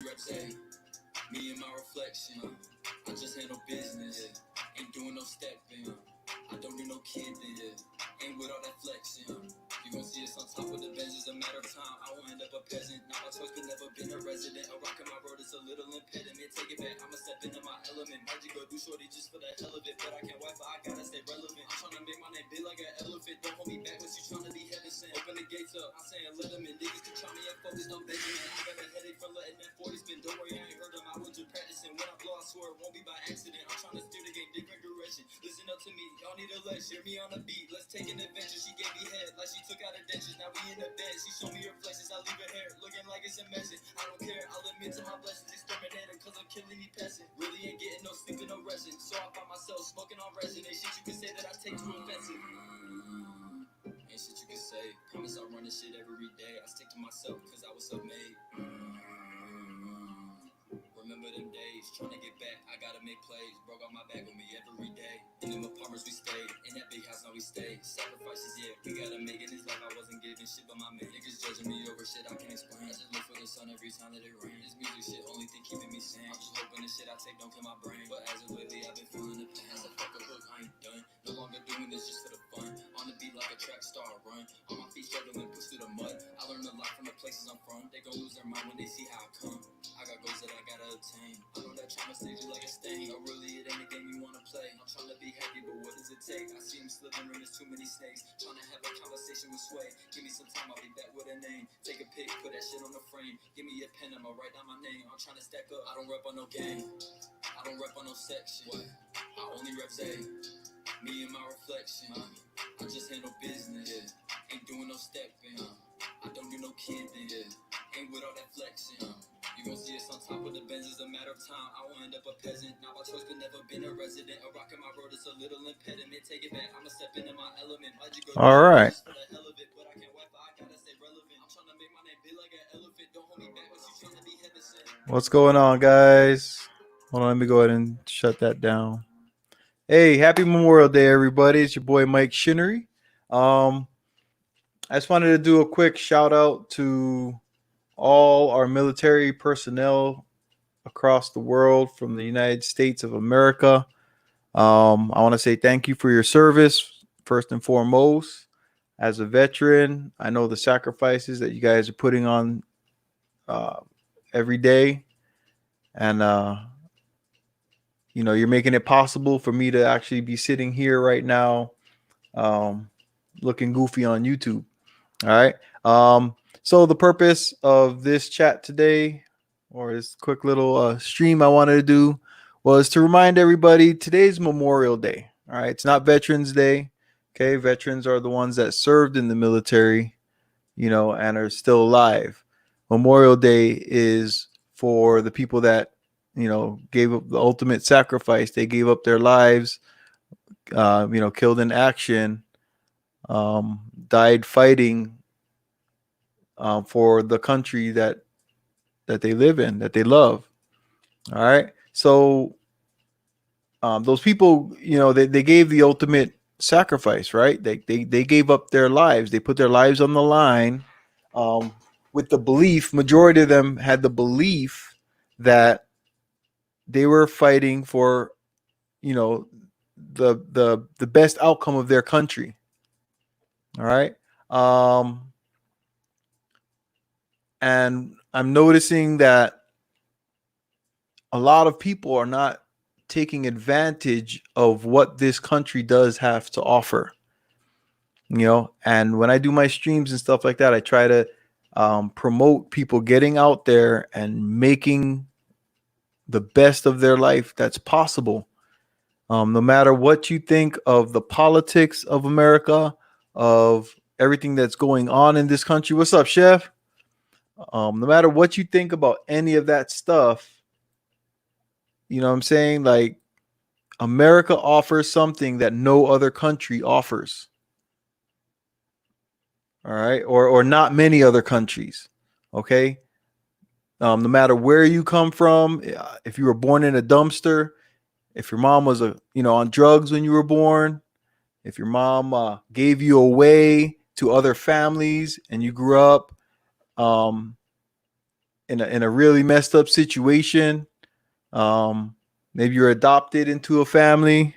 Me and my reflection, I just handle business, ain't doing no stepping, I don't do no kidding, ain't with all that flexing, you gon' see us on top of the bench, it's a matter of time, I won't end up a peasant, not my choice, but never been a resident, a rock in my road is a little impediment, take it back, I'ma step into my element, might you go do shorty just for the hell of it, but I can't wipe, I gotta stay relevant, I'm tryna make my name big like an elephant, don't hold me back, what you tryna be heaven sent, open the gates up, I'm saying let them in, niggas keep trying me and focused on Benjamin, I got a headache from letting that 40 spin, don't worry, I ain't heard them, I was just practicing, when I blow, I swear it won't be by accident, I'm tryna steer the game different direction, listen up to me, y'all need a lecture, me on the beat, let's take an adventure, she gave me head, like she took out her dentures, now we in the bed, she showed me her flexes, I leave her hair, looking like it's a message, I don't care, I'll admit to my blessings, exterminator, cause I'm killing me peasant, really ain't getting no sleep and no resting, so I find myself smoking on resin, ain't shit you can say that I take too offensive, ain't shit you can say, promise I run this shit every day, I stick to myself, cause I was self-made, remember them days, trying to get back, I gotta make plays, broke on my back with me every day, in them apartments we stayed, in that big house now we stayed, sacrifices, yeah, we gotta make it, this life I wasn't giving shit, but my man, niggas judging me over shit I can't explain, I just look for the sun every time that it rains, this music shit only thing keeping me sane, I'm just hoping the shit I take don't kill my brain, but as of lately I've been feeling the pain, as a fuck a hook, I ain't done, no longer doing this just for the fun, on the beat like a track star, run, on my feet struggling, push through the mud, I learned a lot from the places I'm from, they gon' lose their mind when they see how I come, I got goals that I gotta obtain. I know that trauma stage you like a stain. No, really, it ain't a game you wanna play. I'm trying to be happy, but what does it take? I see him slithering, there's too many snakes. Trying to have a conversation with Sway. Give me some time, I'll be back with a name. Take a pic, put that shit on the frame. Give me a pen, I'ma write down my name. I'm trying to stack up, I don't rep on no gang. I don't rep on no section. What? I only rep A. Me and my reflection. I just handle business. Ain't doing no stepping. I don't do no kidding. Ain't with all that flexing. You gon' see us on top of the bench, it's a matter of time. I won't end up a peasant, not my choice, but never been a resident. A rock in my road is a little impediment. Take it back, I'ma step into my element. Why'd you go all right just for the hell of it? But I can't wipe, I gotta stay relevant. I'm trying to make my name big like an elephant. Don't hold me back, what you trying to be heaven sent. What's going on, guys? Hold on, let me go ahead and shut that down. Hey, happy Memorial Day, everybody. It's your boy Mike Shinnery. I just wanted to do a quick shout out to all our military personnel across the world from the United States of America. I want to say thank you for your service, first and foremost. As a veteran, I know the sacrifices that you guys are putting on every day. And, you're making it possible for me to actually be sitting here right now looking goofy on YouTube. All right. So the purpose of this chat today, or this quick little stream I wanted to do, was to remind everybody today's Memorial Day. All right. It's not Veterans Day. Okay. Veterans are the ones that served in the military, and are still alive. Memorial Day is for the people that, gave up the ultimate sacrifice. They gave up their lives, killed in action, died fighting for the country that they live in, that they love. All right. So those people, they gave the ultimate sacrifice, right? They gave up their lives. They put their lives on the line with the belief, majority of them had the belief that they were fighting for, the best outcome of their country. All right. And I'm noticing that a lot of people are not taking advantage of what this country does have to offer. And when I do my streams and stuff like that, I try to promote people getting out there and making the best of their life that's possible. No matter what you think of the politics of America, of everything that's going on in this country. What's up, Chef? No matter what you think about any of that stuff, you know what I'm saying? Like, America offers something that no other country offers. All right. Or not many other countries. Okay. No matter where you come from, if you were born in a dumpster, if your mom was on drugs when you were born, if your mom gave you away to other families and you grew up in a really messed up situation. Maybe you're adopted into a family,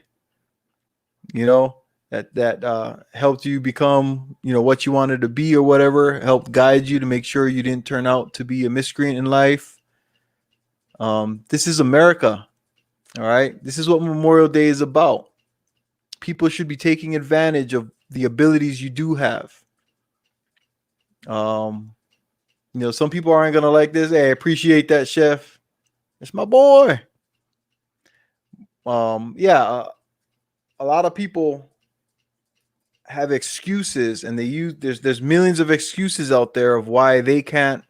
you know, that helped you become, what you wanted to be or whatever, helped guide you to make sure you didn't turn out to be a miscreant in life. This is America. All right. This is what Memorial Day is about. People should be taking advantage of the abilities you do have. Um, some people aren't gonna like this. Hey, I appreciate that, chef. It's my boy. Yeah, a lot of people have excuses, and they use there's millions of excuses out there of why they can't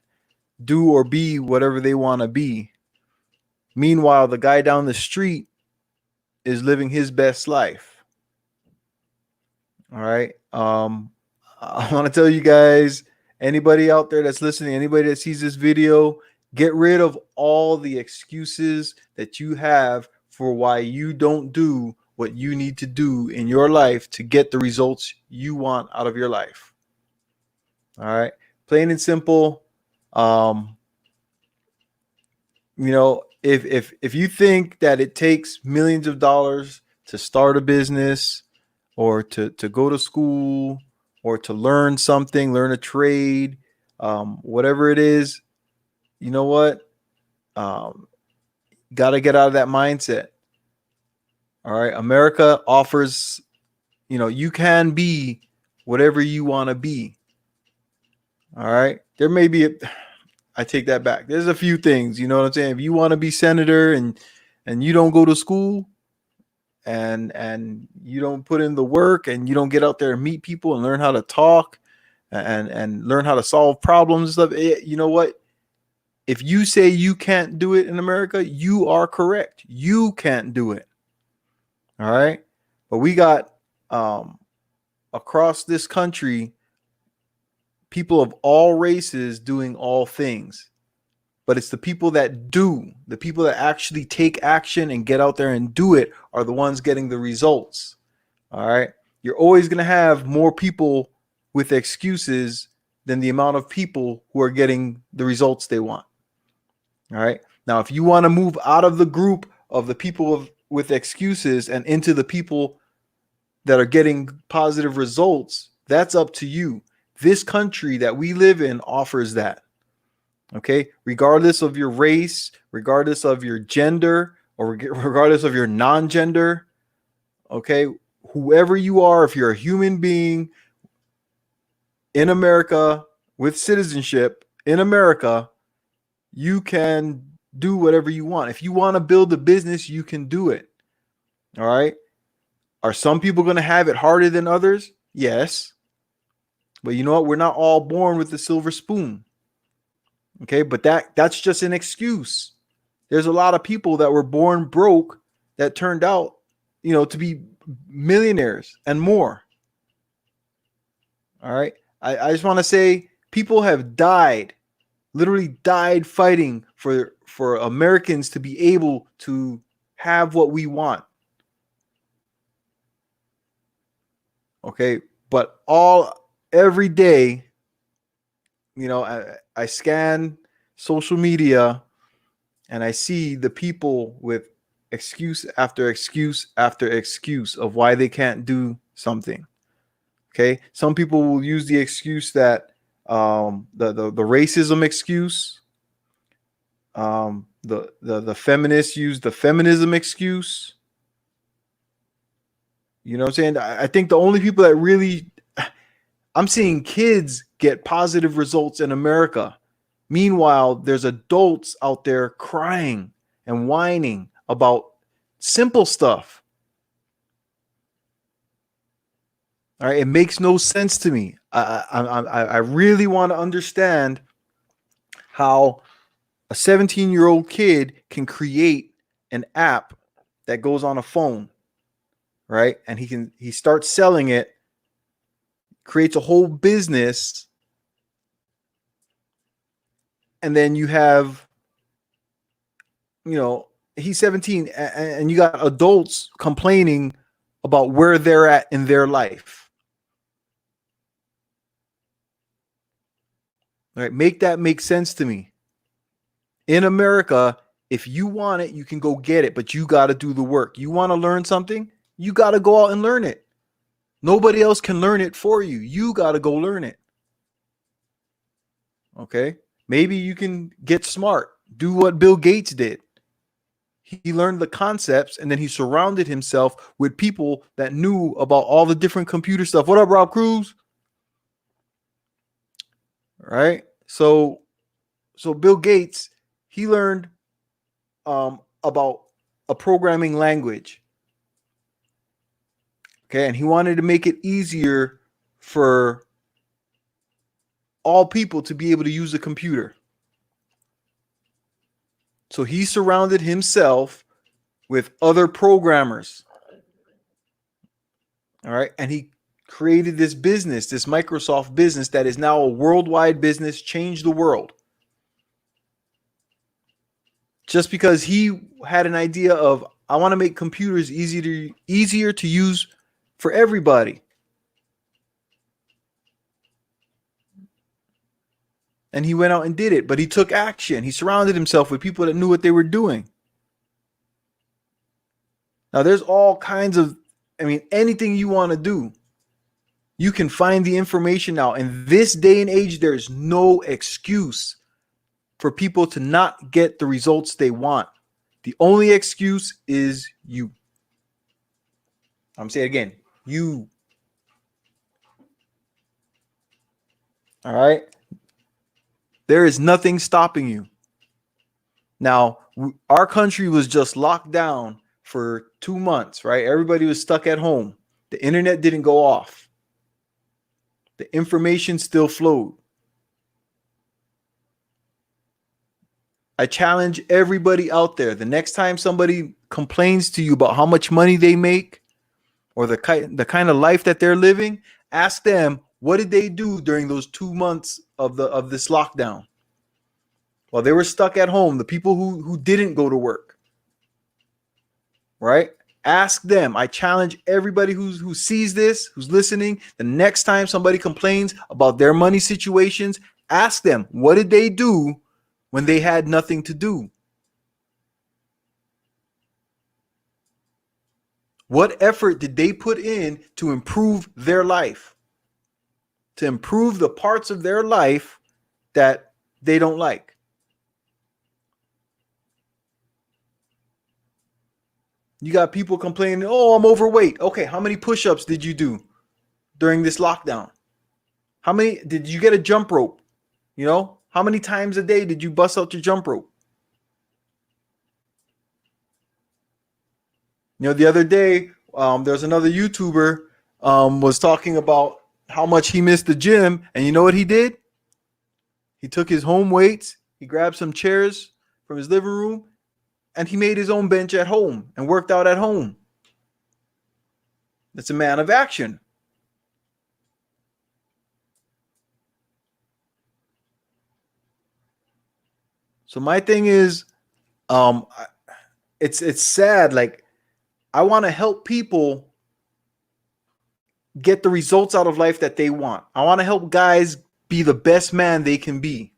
do or be whatever they want to be. Meanwhile, the guy down the street is living his best life. All right. I want to tell you guys, anybody out there that's listening, anybody that sees this video, get rid of all the excuses that you have for why you don't do what you need to do in your life to get the results you want out of your life. All right. Plain and simple. Um, if you think that it takes millions of dollars to start a business or to go to school or to learn something, learn a trade, whatever it is, you know what? Got to get out of that mindset. All right. America offers, you can be whatever you want to be. All right. There may be I take that back. There's a few things, you know what I'm saying? If you want to be senator and you don't go to school and you don't put in the work and you don't get out there and meet people and learn how to talk and learn how to solve problems and stuff, you know what? If you say you can't do it in America, you are correct. You can't do it. All right. But we got across this country people of all races doing all things. But it's the people that do, the people that actually take action and get out there and do it are the ones getting the results. All right. You're always going to have more people with excuses than the amount of people who are getting the results they want. All right. Now, if you want to move out of the group of the people with excuses and into the people that are getting positive results, that's up to you. This country that we live in offers that. Okay, regardless of your race, regardless of your gender, or regardless of your non-gender, okay, whoever you are, if you're a human being in America with citizenship in America, you can do whatever you want. If you want to build a business, you can do it. All right. Are some people going to have it harder than others? Yes. But you know what? We're not all born with the silver spoon. Okay, but that's just an excuse. There's a lot of people that were born broke that turned out, to be millionaires and more. All right. I just want to say people have died, literally died fighting for Americans to be able to have what we want. Okay, but every day, I scan social media and I see the people with excuse after excuse after excuse of why they can't do something. Okay, some people will use the excuse that the racism excuse. The feminists use the feminism excuse. You know what I'm saying? I think the only people that really, I'm seeing kids get positive results in America. Meanwhile, there's adults out there crying and whining about simple stuff. All right, it makes no sense to me. I really want to understand how a 17-year-old kid can create an app that goes on a phone, right? And he starts selling it, creates a whole business, and then you have, he's 17 and you got adults complaining about where they're at in their life. All right, make that make sense to me. In America, if you want it, you can go get it, but you got to do the work. You want to learn something, you got to go out and learn it. Nobody else can learn it for you. You got to go learn it. Okay? Maybe you can get smart. Do what Bill Gates did. He learned the concepts and then he surrounded himself with people that knew about all the different computer stuff. What up, Rob Cruz? Right? So Bill Gates, he learned about a programming language. Okay, and he wanted to make it easier for all people to be able to use a computer. So he surrounded himself with other programmers. All right, and he created this business, this Microsoft business that is now a worldwide business, changed the world. Just because he had an idea of, I want to make computers easier to use for everybody. And he went out and did it, but he took action. He surrounded himself with people that knew what they were doing. Now, there's all kinds of, anything you want to do, you can find the information now. In this day and age, there's no excuse for people to not get the results they want. The only excuse is you. I'm saying it again, you. All right? There is nothing stopping you. Now, our country was just locked down for 2 months, right? Everybody was stuck at home. The internet didn't go off. The information still flowed. I challenge everybody out there. The next time somebody complains to you about how much money they make or the kind of life that they're living, ask them, what did they do during those 2 months of this lockdown? Well, they were stuck at home. The people who didn't go to work, right? Ask them. I challenge everybody who sees this, who's listening, the next time somebody complains about their money situations, ask them, what did they do when they had nothing to do? What effort did they put in to improve their life? To improve the parts of their life that they don't like? You got people complaining, oh, I'm overweight. Okay, how many push-ups did you do during this lockdown? How many did you get a jump rope? How many times a day did you bust out your jump rope? The other day, there's another YouTuber was talking about how much he missed the gym. And you know what he did? He took his home weights, he grabbed some chairs from his living room, and he made his own bench at home and worked out at home. That's a man of action. So my thing is, it's sad. Like, I want to help people get the results out of life that they want. I want to help guys be the best man they can be.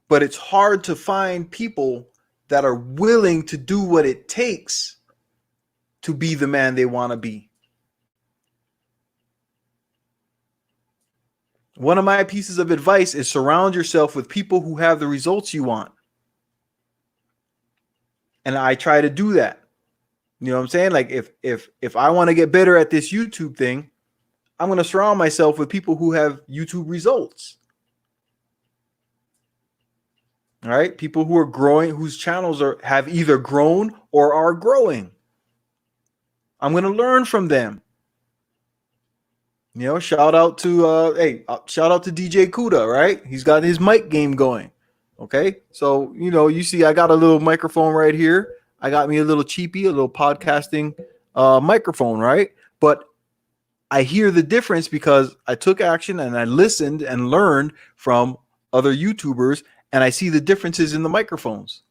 But it's hard to find people that are willing to do what it takes to be the man they want to be. One of my pieces of advice is surround yourself with people who have the results you want. And I try to do that. You know what I'm saying? Like, if I want to get better at this YouTube thing, I'm going to surround myself with people who have YouTube results. All right? People who are growing, whose channels have either grown or are growing. I'm going to learn from them. Shout out to DJ Kuda, right? He's got his mic game going. Okay? So, you see I got a little microphone right here. I got me a little cheapy, a little podcasting microphone, right? But I hear the difference because I took action and I listened and learned from other YouTubers, and I see the differences in the microphones.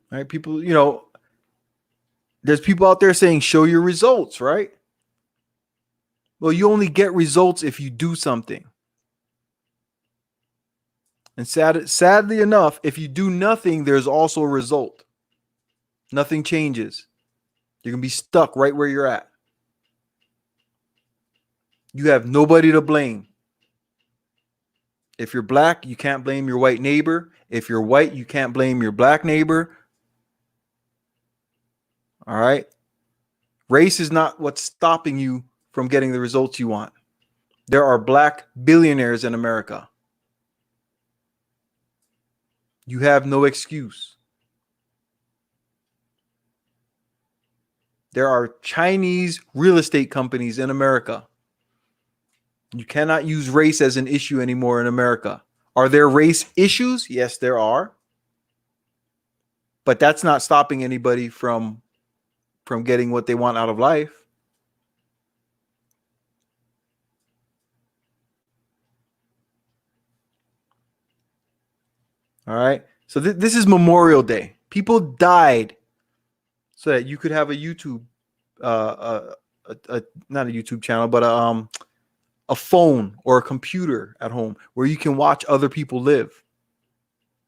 Right? People, there's people out there saying, show your results, right? Well, you only get results if you do something. And sadly enough, if you do nothing, there's also a result. Nothing changes. You're going to be stuck right where you're at. You have nobody to blame. If you're black, you can't blame your white neighbor. If you're white, you can't blame your black neighbor. All right? Race is not what's stopping you from getting the results you want. There are black billionaires in America. You have no excuse. There are Chinese real estate companies in America. You cannot use race as an issue anymore in America. Are there race issues? Yes, there are. But that's not stopping anybody from getting what they want out of life. All right. So this is Memorial Day. People died so that you could have a YouTube, not a YouTube channel, but a phone or a computer at home where you can watch other people live.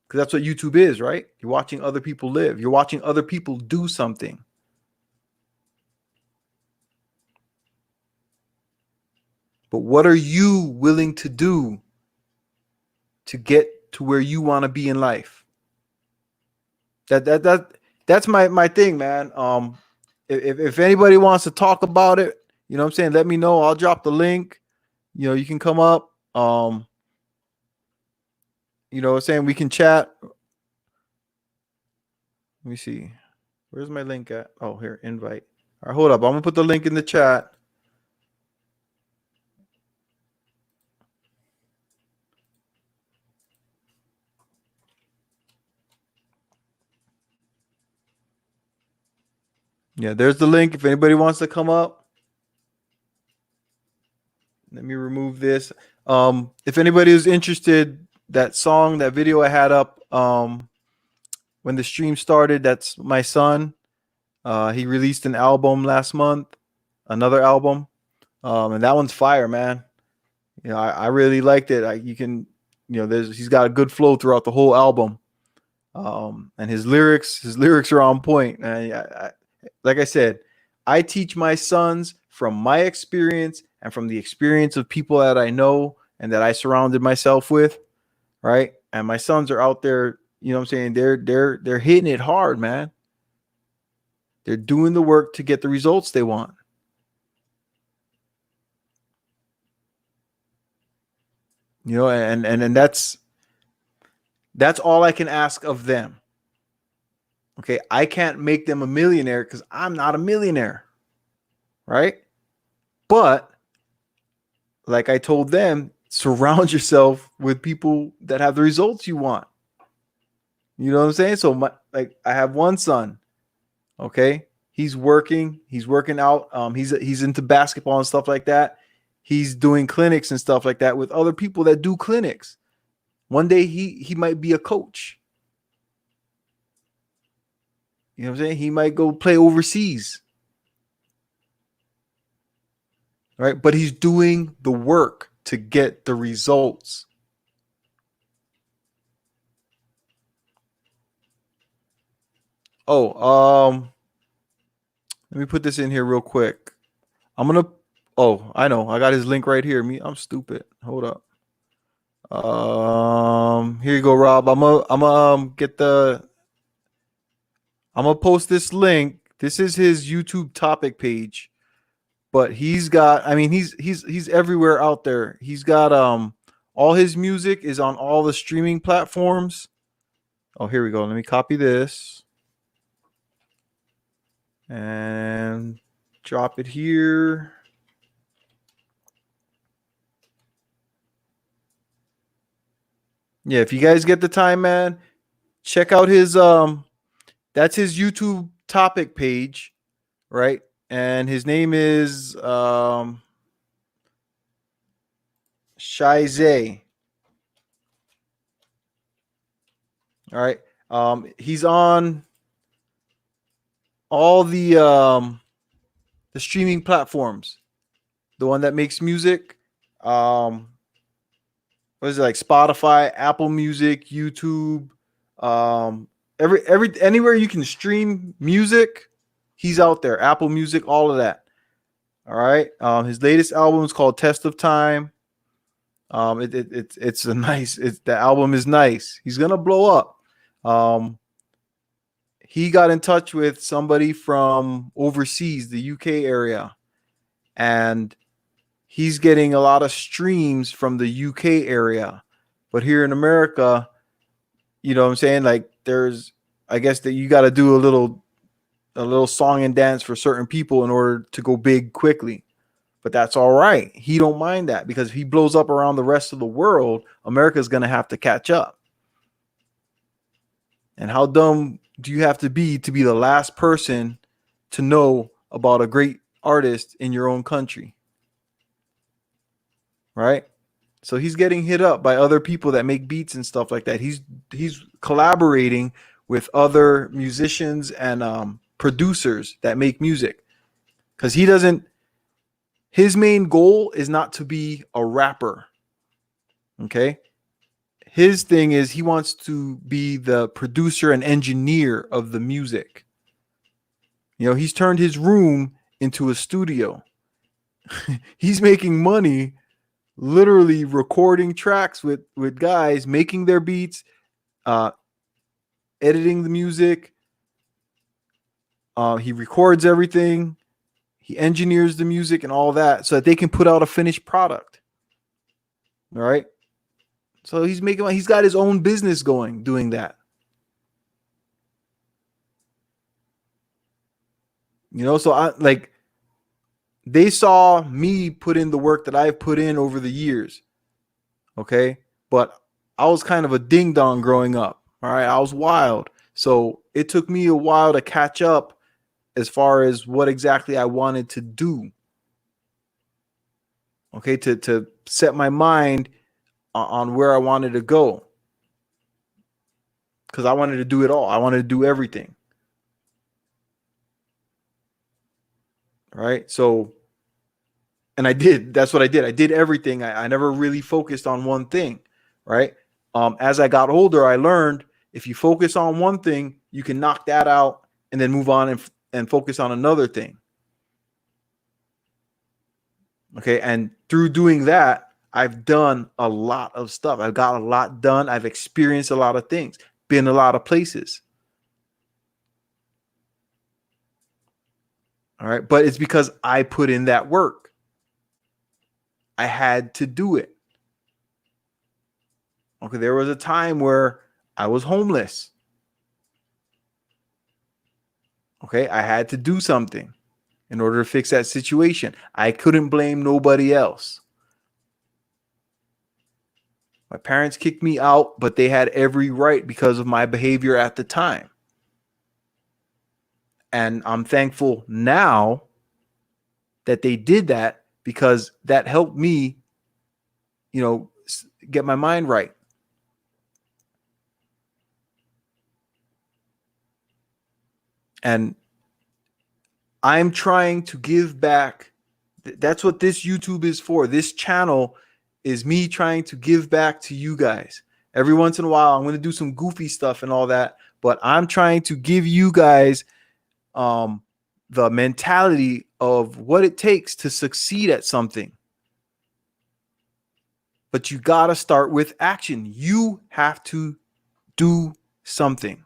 Because that's what YouTube is, right? You're watching other people live. You're watching other people do something. But what are you willing to do to get to where you want to be in life? That's my thing, man. If anybody wants to talk about it, you know what I'm saying, let me know. I'll drop the link. You know, you can come up. You know what I'm saying, we can chat. Let me see. Where's my link at? Oh, here, invite. All right, hold up. I'm gonna put the link in the chat. Yeah, there's the link. If anybody wants to come up, let me remove this. If anybody is interested, that song, that video I had up when the stream started, that's my son. He released an album last month, another album, and that one's fire, man. You know, I really liked it. You can, you know, he's got a good flow throughout the whole album, and his lyrics are on point. And like I said, I teach my sons from my experience and from the experience of people that I know and that I surrounded myself with, right? And my sons are out there, you know what I'm saying? They're hitting it hard, man. They're doing the work to get the results they want. You know, and that's all I can ask of them. Okay, I can't make them a millionaire because I'm not a millionaire, right? But like I told them, surround yourself with people that have the results you want. You know what I'm saying? So I have one son, okay? He's working out. He's into basketball and stuff like that. He's doing clinics and stuff like that with other people that do clinics. One day he might be a coach. You know what I'm saying? He might go play overseas. Right? But he's doing the work to get the results. Oh, let me put this in here real quick. I know. I got his link right here. I'm stupid. Hold up. Here you go, Rob. I'm gonna post this link. This is his YouTube topic page. But he's everywhere out there. He's got all his music is on all the streaming platforms. Oh, here we go. Let me copy this and drop it here. Yeah, if you guys get the time, man, check out his that's his YouTube topic page, right? And his name is Shize. All right. He's on all the streaming platforms. the one that makes music. Um, what is it, like Spotify, Apple Music, YouTube, um, every anywhere you can stream music, he's out there. Apple Music, all of that. All right. His latest album is called Test of Time. It's a nice. The album is nice. He's gonna blow up. Um, he got in touch with somebody from overseas, the UK area, and he's getting a lot of streams from the UK area. But here in America, you know what I'm saying? Like there's I guess that you got to do a little song and dance for certain people in order to go big quickly. But that's all right. He don't mind that because if he blows up around the rest of the world, America's going to have to catch up. And how dumb do you have to be the last person to know about a great artist in your own country? Right? So he's getting hit up by other people that make beats and stuff like that. He's collaborating with other musicians and producers that make music because he doesn't. His main goal is not to be a rapper. Okay, his thing is he wants to be the producer and engineer of the music. You know, he's turned his room into a studio. He's making money literally recording tracks with guys, making their beats, uh, editing the music. He records everything. He engineers the music and all that so that they can put out a finished product. All right. So he's got his own business going doing that. You know, so they saw me put in the work that I've put in over the years. Okay. But I was kind of a ding dong growing up. All right. I was wild. So it took me a while to catch up as far as what exactly I wanted to do. Okay. To set my mind on where I wanted to go. Because I wanted to do it all. I wanted to do everything. Right. So, and I did. That's what I did. I did everything. I never really focused on one thing. Right. As I got older, I learned if you focus on one thing, you can knock that out and then move on and focus on another thing. Okay. And through doing that, I've done a lot of stuff. I've got a lot done. I've experienced a lot of things, been a lot of places. All right. But it's because I put in that work. I had to do it. Okay. There was a time where I was homeless. Okay. I had to do something in order to fix that situation. I couldn't blame nobody else. My parents kicked me out, but they had every right because of my behavior at the time. And I'm thankful now that they did that because that helped me, you know, get my mind right. And I'm trying to give back. That's what this YouTube is for. This channel is me trying to give back to you guys. Every once in a while, I'm going to do some goofy stuff and all that, but I'm trying to give you guys the mentality of what it takes to succeed at something. But you got to start with action. You have to do something.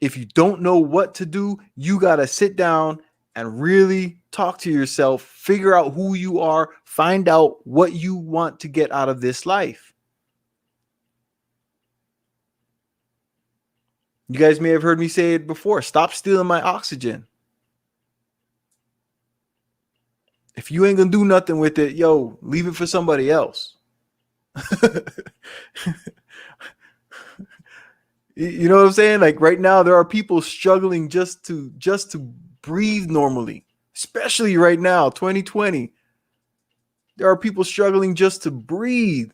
If you don't know what to do, you got to sit down and really talk to yourself, figure out who you are, find out what you want to get out of this life. You guys may have heard me say it before. Stop stealing my oxygen. If you ain't going to do nothing with it, yo, leave it for somebody else. You know what I'm saying? Like right now, there are people struggling just to breathe normally, especially right now, 2020. There are people struggling just to breathe.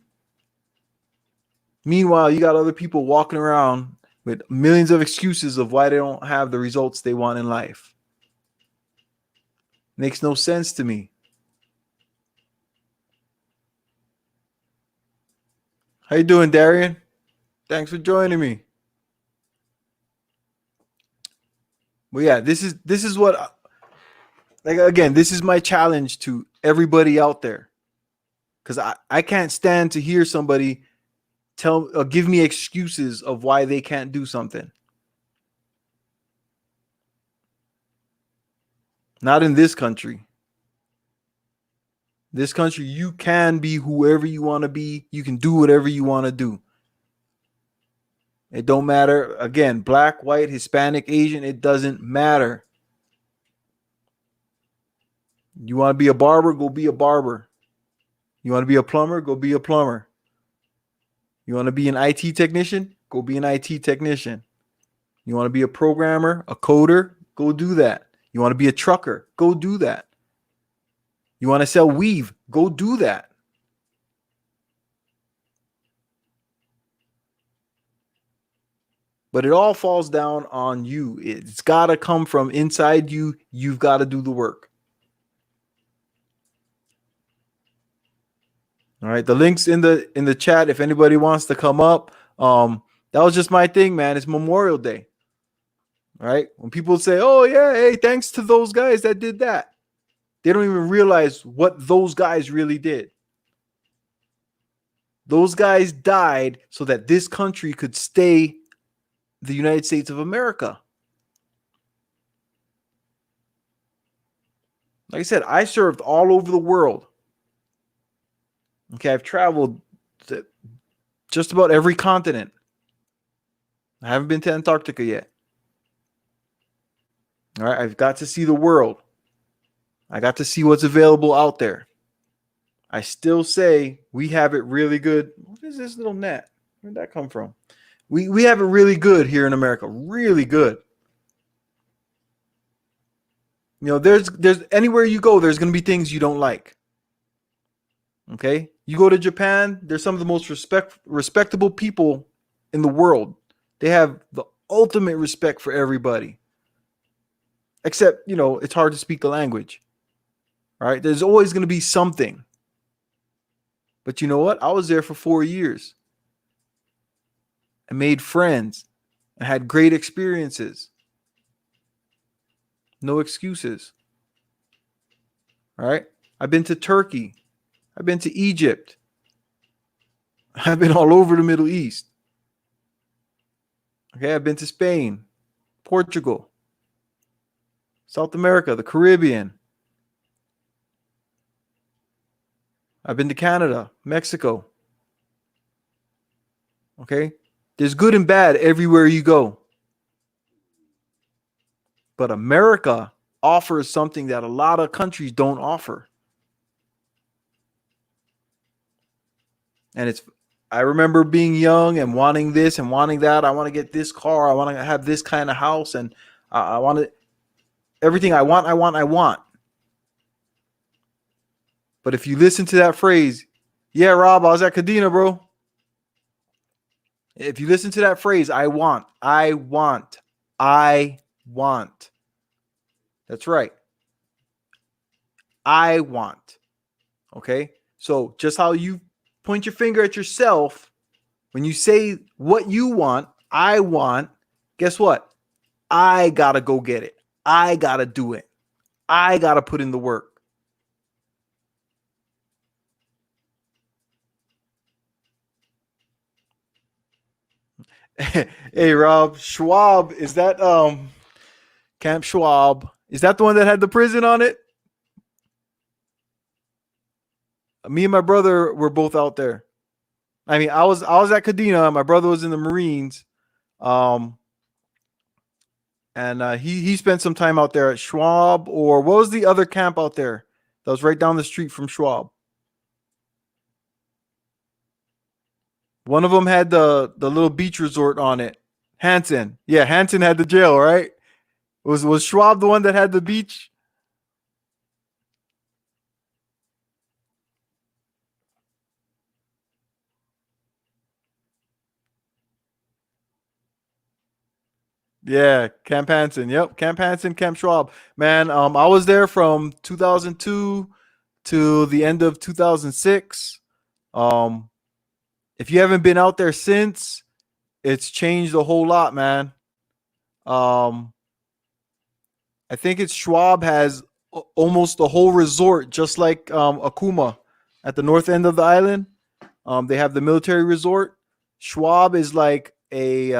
Meanwhile, you got other people walking around with millions of excuses of why they don't have the results they want in life. Makes no sense to me. How you doing, Darian? Thanks for joining me. Well, yeah, this is what like again, this is my challenge to everybody out there because I can't stand to hear somebody tell give me excuses of why they can't do something. Not in this country. This country, you can be whoever you want to be. You can do whatever you want to do. It don't matter. Again, black, white, Hispanic, Asian, it doesn't matter. You want to be a barber, go be a barber. You want to be a plumber, go be a plumber. You want to be an IT technician, go be an IT technician. You want to be a programmer, a coder, go do that. You want to be a trucker, go do that. You want to sell weave, go do that. But it all falls down on you. It's got to come from inside you. You've got to do the work. All right, the links in the chat if anybody wants to come up. That was just my thing, man. It's Memorial Day. All right? When people say, "Oh yeah, hey, thanks to those guys that did that." They don't even realize what those guys really did. Those guys died so that this country could stay the United States of America. Like I said, I served all over the world. Okay, I've traveled to just about every continent. I haven't been to Antarctica yet. All right, I've got to see the world. I got to see what's available out there. I still say we have it really good. What is this little net? Where'd that come from? We have it really good here in America. Really good. You know, there's anywhere you go, there's gonna be things you don't like. Okay? You go to Japan, there's some of the most respectable people in the world. They have the ultimate respect for everybody. Except, you know, it's hard to speak the language. All right? There's always going to be something. But you know what? I was there for 4 years. I made friends. I had great experiences. No excuses. All right? I've been to Turkey. I've been to Egypt. I've been all over the Middle East. Okay, I've been to Spain, Portugal, South America, the Caribbean. I've been to Canada, Mexico. Okay? There's good and bad everywhere you go. But America offers something that a lot of countries don't offer. And I remember being young and wanting this and wanting that. I want to get this car. I want to have this kind of house. And I want to, everything I want. But if you listen to that phrase, yeah, Rob, I was at Kadena, bro. If you listen to that phrase, I want. That's right. I want. Okay? So just how you point your finger at yourself when you say what you want, I want, guess what? I got to go get it. I got to do it. I got to put in the work. Hey, Rob, Schwab, is that Camp Schwab? Is that the one that had the prison on it? Me and my brother were both out there. I mean, I was at Kadena. My brother was in the Marines, and he spent some time out there at Schwab, or what was the other camp out there that was right down the street from Schwab? One of them had the little beach resort on it. Hanson, yeah, Hanson had the jail, right? Was Schwab the one that had the beach? Yeah, Camp Hansen. Yep, Camp Hansen, Camp Schwab. Man, I was there from 2002 to the end of 2006. Um, If you haven't been out there since, it's changed a whole lot, man. Um, I think it's Schwab has almost the whole resort, just like Akuma at the north end of the island. They have the military resort. Schwab is like if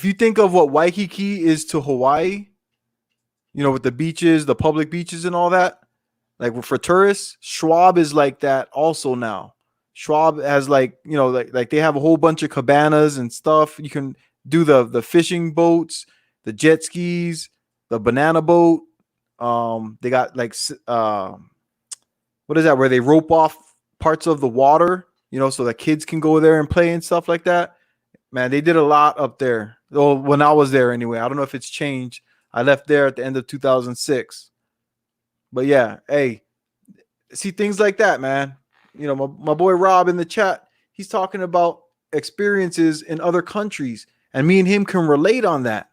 you think of what Waikiki is to Hawaii, with the beaches, the public beaches, and all that. Like for tourists, Schwab is like that also now. Schwab has like they have a whole bunch of cabanas and stuff. You can do the fishing boats, the jet skis, the banana boat. They got what is that where they rope off parts of the water, so that kids can go there and play and stuff like that. Man, they did a lot up there. Well, when I was there anyway. I don't know if it's changed. I left there at the end of 2006. But yeah, hey, see things like that, man. My boy Rob in the chat, he's talking about experiences in other countries, and me and him can relate on that.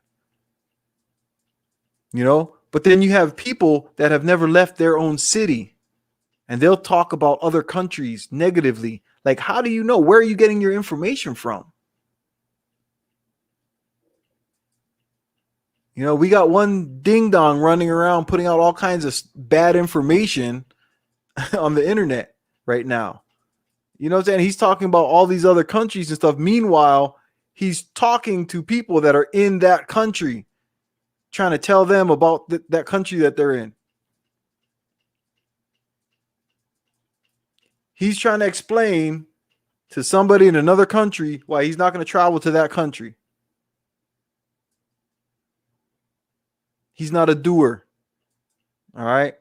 But then you have people that have never left their own city, and they'll talk about other countries negatively. Like, how do you know? Where are you getting your information from? We got one ding dong running around putting out all kinds of bad information on the internet right now. You know what I'm saying? He's talking about all these other countries and stuff. Meanwhile, he's talking to people that are in that country, trying to tell them about that country that they're in. He's trying to explain to somebody in another country why he's not going to travel to that country. He's not a doer. All right.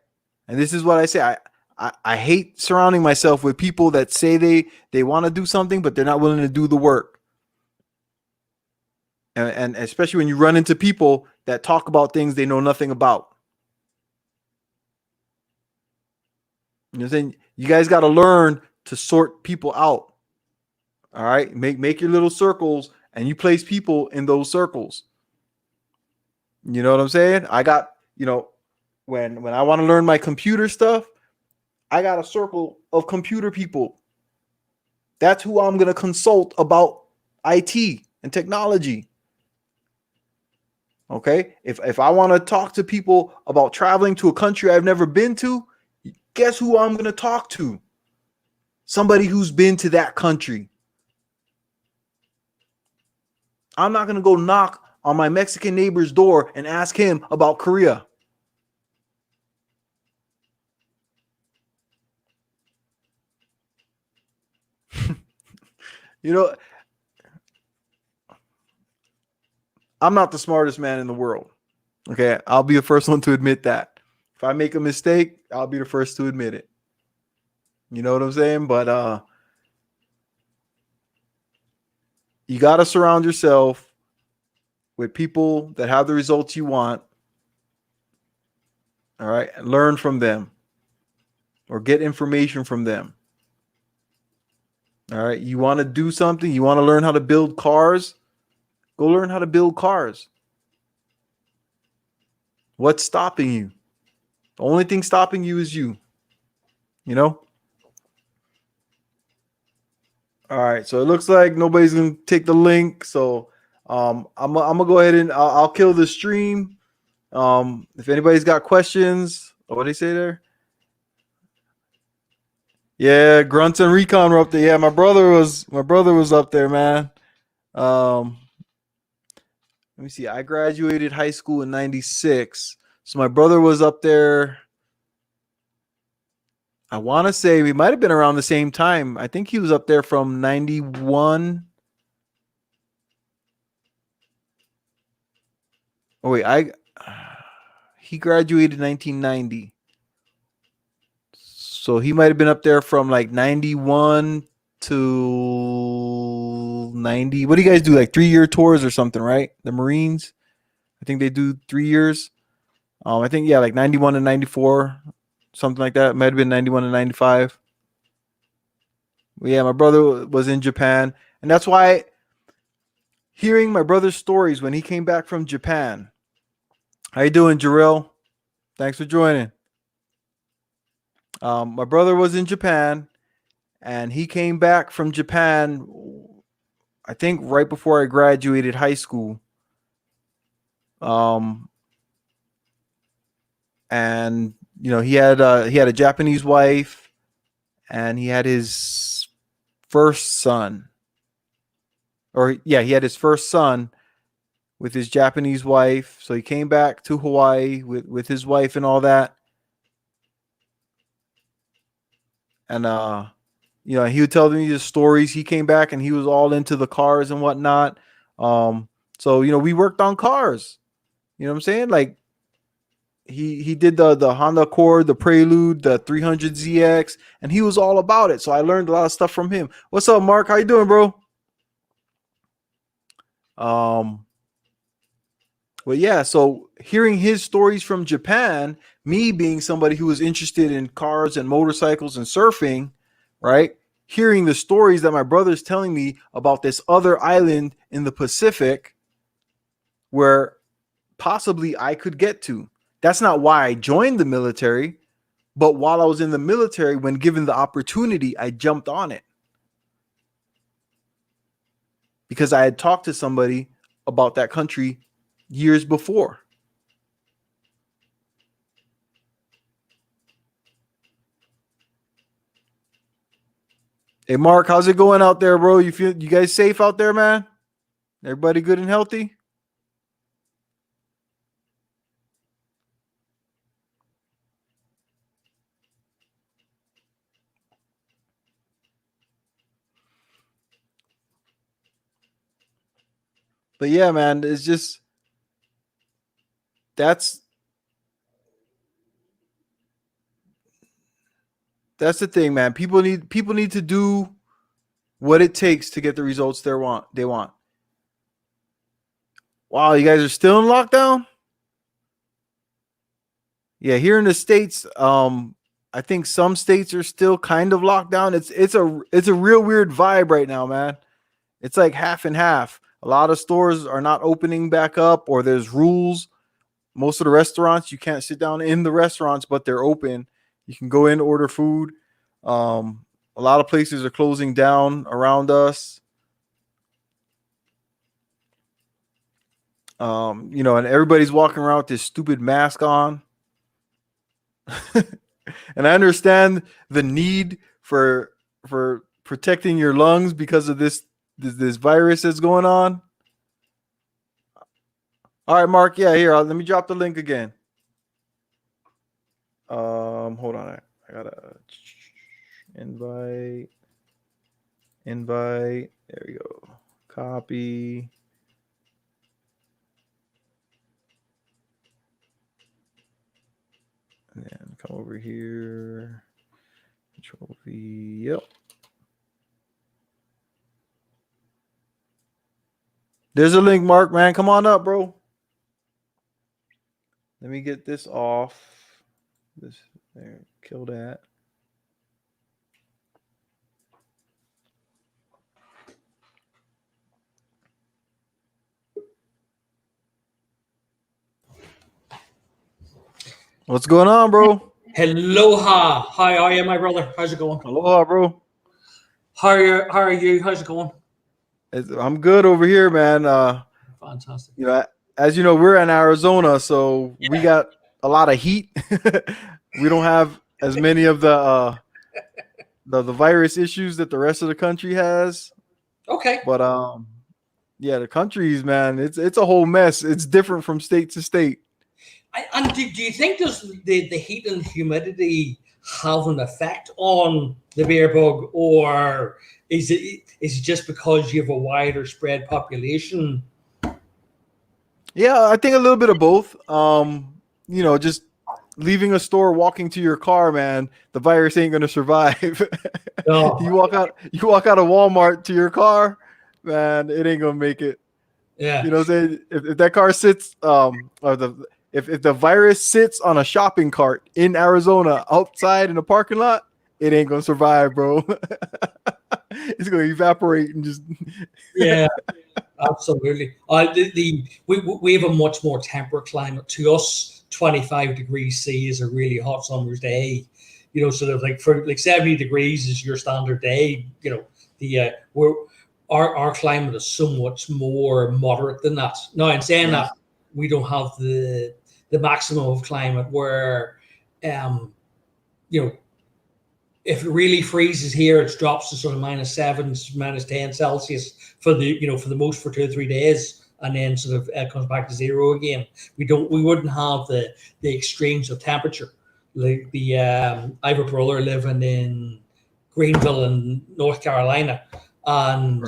And this is what I say. I hate surrounding myself with people that say they want to do something, but they're not willing to do the work. And especially when you run into people that talk about things they know nothing about. You know what I'm saying? You guys got to learn to sort people out. All right. Make your little circles, and you place people in those circles. You know what I'm saying? I got, when I want to learn my computer stuff, I got a circle of computer people. That's who I'm going to consult about IT and technology. Okay? If I want to talk to people about traveling to a country I've never been to, guess who I'm going to talk to? Somebody who's been to that country. I'm not going to go knock on my Mexican neighbor's door and ask him about Korea. I'm not the smartest man in the world. Okay, I'll be the first one to admit that. If I make a mistake, I'll be the first to admit it. You know what I'm saying? But you got to surround yourself with people that have the results you want. All right, and learn from them or get information from them. All right, you want to do something, you want to learn how to build cars, go learn how to build cars. What's stopping you? The only thing stopping you is you. All right, so it looks like nobody's gonna take the link. So I'm gonna go ahead and I'll kill the stream. If anybody's got questions, what do they say there? Yeah, Grunts and Recon were up there. Yeah, my brother was up there, man. Let me see. I graduated high school in '96, so my brother was up there. I want to say we might have been around the same time. I think he was up there from '91. Oh wait, he graduated in 1990. So he might have been up there from like 91 to 90. What do you guys do? Like 3-year tours or something, right? The Marines, I think they do 3 years. I think, yeah, like 91 and 94, something like that. It might have been 91 and 95. But yeah, my brother was in Japan. And that's why hearing my brother's stories when he came back from Japan. How you doing, Jarrell? Thanks for joining. My brother was in Japan, and he came back from Japan, I think right before I graduated high school. And he had a Japanese wife, and he had his first son. Or yeah, he had his first son with his Japanese wife. So he came back to Hawaii with his wife and all that. And he would tell me the stories. He came back and he was all into the cars and whatnot. So we worked on cars. You know what I'm saying? Like he did the Honda Accord, the Prelude, the 300ZX, and he was all about it. So I learned a lot of stuff from him. What's up, Mark? How you doing, bro? Well, yeah, so hearing his stories from Japan, me being somebody who was interested in cars and motorcycles and surfing, right? Hearing the stories that my brother's telling me about this other island in the Pacific where possibly I could get to. That's not why I joined the military, but while I was in the military, when given the opportunity, I jumped on it. Because I had talked to somebody about that country years before. Hey, Mark, how's it going out there, bro? You guys safe out there, man? Everybody good and healthy? But yeah, man, it's just that's the thing, man. People need to do what it takes to get the results they want. Wow, you guys are still in lockdown? Yeah, here in the States, I think some states are still kind of locked down. It's a real weird vibe right now, man. It's like half and half. A lot of stores are not opening back up, or there's rules. Most of the restaurants, you can't sit down in the restaurants, but they're open. You can go in, order food. A lot of places are closing down around us. And everybody's walking around with this stupid mask on. And I understand the need for protecting your lungs because of this virus that's going on. All right, Mark. Yeah, here. Let me drop the link again. Hold on. I gotta invite. There we go. Copy. And then come over here. Control V. Yep. There's a link, Mark, man. Come on up, bro. Let me get this off. This there. Kill that. What's going on, bro? Aloha. How are you, my brother? How's it going? Aloha, bro. How are you? How's it going? I'm good over here, man. Fantastic. As you know, we're in Arizona, so we got a lot of heat. We don't have as many of the virus issues that the rest of the country has. Okay. But yeah, the countries, man, it's a whole mess. It's different from state to state. And do you think does the heat and humidity have an effect on the bear bug, or is it just because you have a wider spread population? Yeah, I think a little bit of both. Just leaving a store, walking to your car, man, the virus ain't gonna survive. No. You walk out of Walmart to your car, man, it ain't gonna make it. Yeah. You know what I'm saying? If that car sits, if the virus sits on a shopping cart in Arizona outside in a parking lot, it ain't gonna survive, bro. It's gonna evaporate and just. Yeah, absolutely. We have a much more temperate climate. To us, 25 degrees C is a really hot summer's day. sort of like for like 70 degrees is your standard day. We're our climate is so much more moderate than that. Now, in saying that, we don't have the maximum of climate where, if it really freezes here, it drops to sort of -7, -10 Celsius for for 2 or 3 days, and then sort of comes back to zero again. We wouldn't have the extremes of temperature. Like I have a brother living in Greenville in North Carolina, and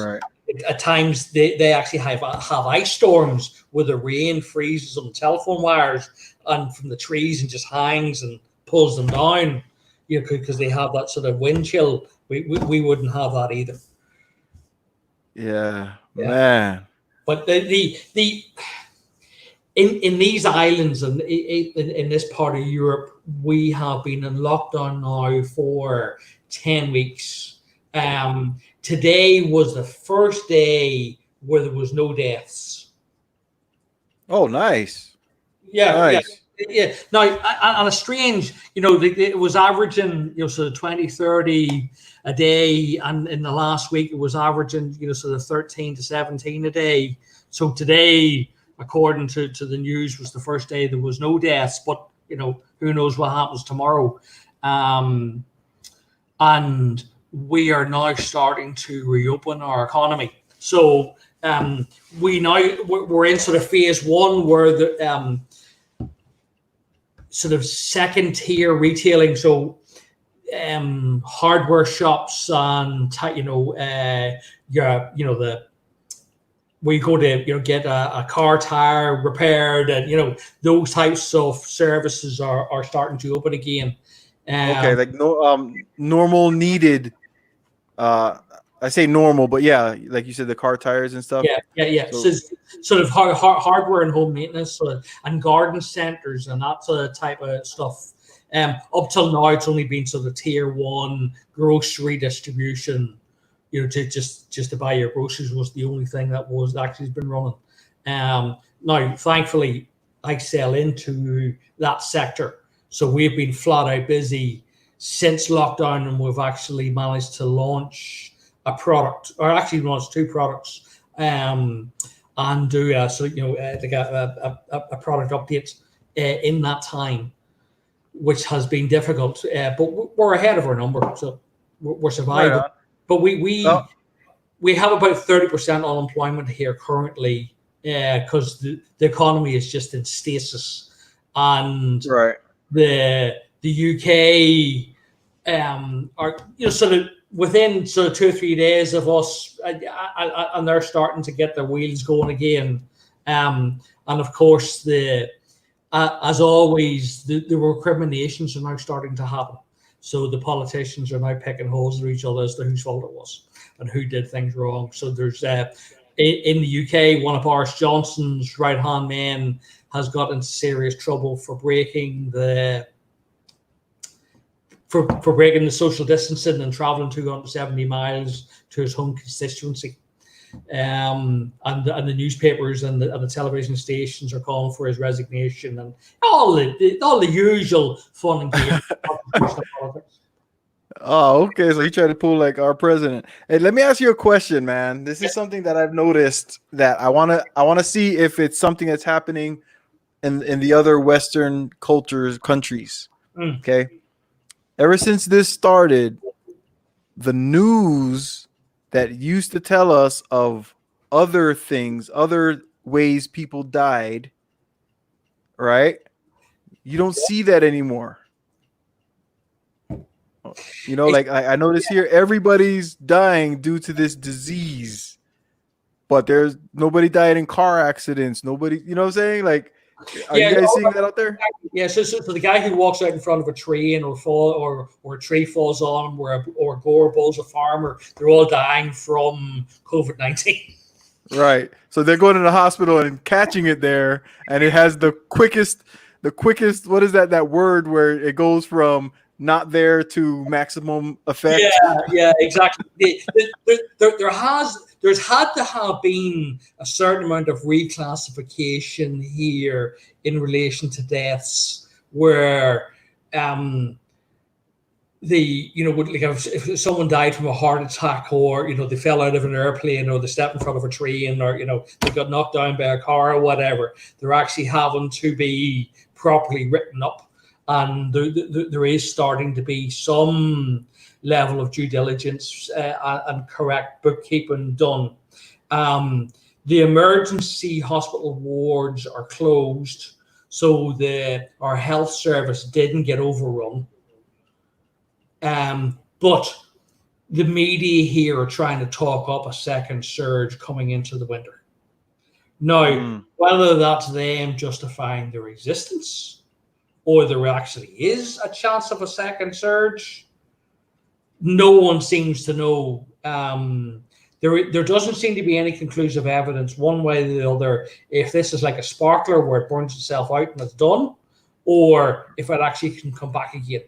at times they actually have ice storms where the rain freezes on the telephone wires and from the trees and just hangs and pulls them down. Because they have that sort of wind chill. We wouldn't have that either. Yeah. Man. But in these islands and in this part of Europe, we have been in lockdown now for 10 weeks. Today was the first day where there was no deaths. Oh, nice. Yeah, nice. Yeah. Now, on a strange, it was averaging, sort of 20, 30 a day. And in the last week, it was averaging, sort of 13 to 17 a day. So today, according to the news, was the first day there was no deaths. But, who knows what happens tomorrow. And we are now starting to reopen our economy. So we're in sort of phase one where the sort of second tier retailing, so hardware shops and where you go to get a car tire repaired, and those types of services are starting to open again. Okay, like normal needed. I say normal, but yeah, like you said, the car tires and stuff. Yeah. So sort of hardware and home maintenance, and garden centers and that sort of type of stuff. Up till now, it's only been sort of tier one grocery distribution. To just to buy your groceries was the only thing that was actually been running. Now, thankfully, I sell into that sector, so we've been flat out busy since lockdown, and we've actually managed to launch a product, or actually launched 2 products, and do like a product update in that time, which has been difficult. But we're ahead of our number, so we're surviving. Right. But we have about 30% unemployment here currently, because the economy is just in stasis, and the UK are sort of within sort of 2 or 3 days of us, and they're starting to get their wheels going again. And of course, as always, the recriminations are now starting to happen. So the politicians are now picking holes at each other as to whose fault it was and who did things wrong. So there's in the UK, one of Boris Johnson's right-hand men has got into serious trouble for breaking the social distancing and traveling 270 miles to his home constituency. And the newspapers and the television stations are calling for his resignation, and all the usual fun and games. Oh, okay. So he tried to pull like our president. Hey, let me ask you a question, man. This is something that I've noticed that I wanna see if it's something that's happening in the other Western countries. Okay. Ever since this started, the news that used to tell us of other things, other ways people died, right? You don't see that anymore. Like I notice here, everybody's dying due to this disease, but there's nobody died in car accidents. Nobody, you know what I'm saying? Like, are you guys seeing that out there? Yeah, so the guy who walks out in front of a train or a tree falls on him, or Gore bulls a farmer, they're all dying from COVID-19. Right. So they're going to the hospital and catching it there, and it has the quickest, what is that word where it goes from not there to maximum effect? Yeah, exactly. There's had to have been a certain amount of reclassification here in relation to deaths, where like if someone died from a heart attack, or they fell out of an airplane, or they stepped in front of a train, or they got knocked down by a car or whatever, they're actually having to be properly written up, and there is starting to be some level of due diligence and correct bookkeeping done. The emergency hospital wards are closed, so our health service didn't get overrun. But the media here are trying to talk up a second surge coming into the winter. Now, whether that's them justifying their existence, or there actually is a chance of a second surge, no one seems to know. There doesn't seem to be any conclusive evidence one way or the other if this is like a sparkler where it burns itself out and it's done, or if it actually can come back again.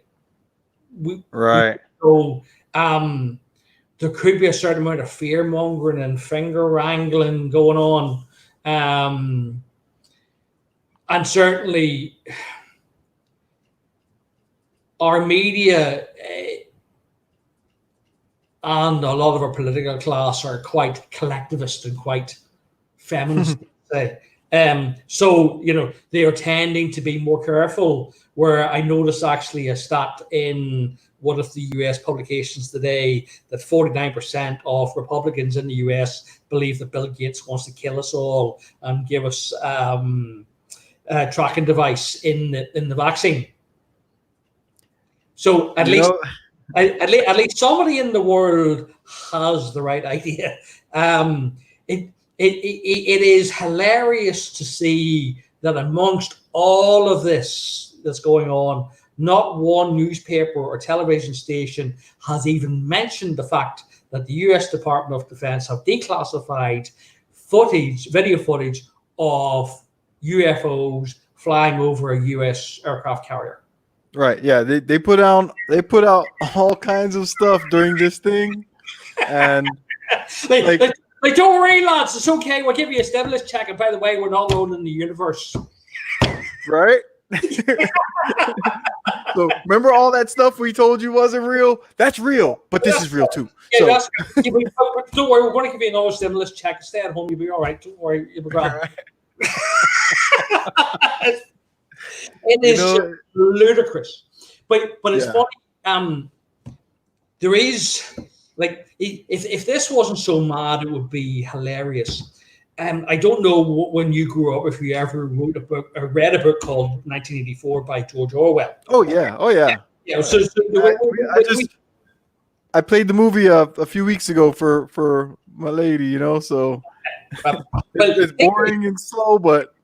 So there could be a certain amount of fear mongering and finger wrangling going on, and certainly our media and a lot of our political class are quite collectivist and quite feminist. So they are tending to be more careful. Where I noticed actually a stat in one of the US publications today that 49% of Republicans in the US believe that Bill Gates wants to kill us all and give us a tracking device in the vaccine. So at least somebody in the world has the right idea. It is hilarious to see that amongst all of this that's going on, not one newspaper or television station has even mentioned the fact that the US Department of Defense have declassified video footage of UFOs flying over a US aircraft carrier. Right. Yeah. They put out all kinds of stuff during this thing, and like, don't worry, lads, it's okay. We'll give you a stimulus check, and by the way, we're not alone in the universe. Right. So remember all that stuff we told you wasn't real? That's real, but this is real too. Yeah, so don't worry, we're going to give you another stimulus check. Stay at home, you'll be all right. Don't worry, you'll be grand. It is ludicrous, but it's funny. There is if this wasn't so mad, it would be hilarious. I don't know when you grew up if you ever wrote a book or read a book called 1984 by George Orwell. Oh yeah. Yeah. I played the movie a few weeks ago for my lady, so it's boring and slow, but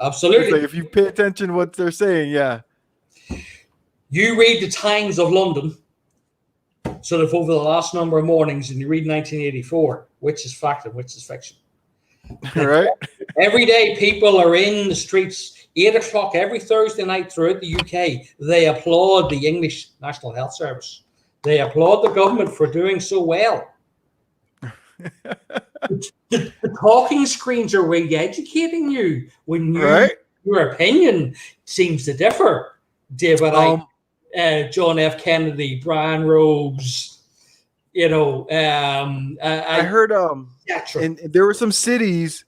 absolutely. Like if you pay attention to what they're saying, yeah. You read the Times of London sort of over the last number of mornings, and you read 1984, which is fact and which is fiction. Right. Every day people are in the streets, 8:00 every Thursday night throughout the UK. They applaud the English National Health Service. They applaud the government for doing so well. The talking screens are educating you when your opinion seems to differ. David John F. Kennedy, Brian Rose, I heard and there were some cities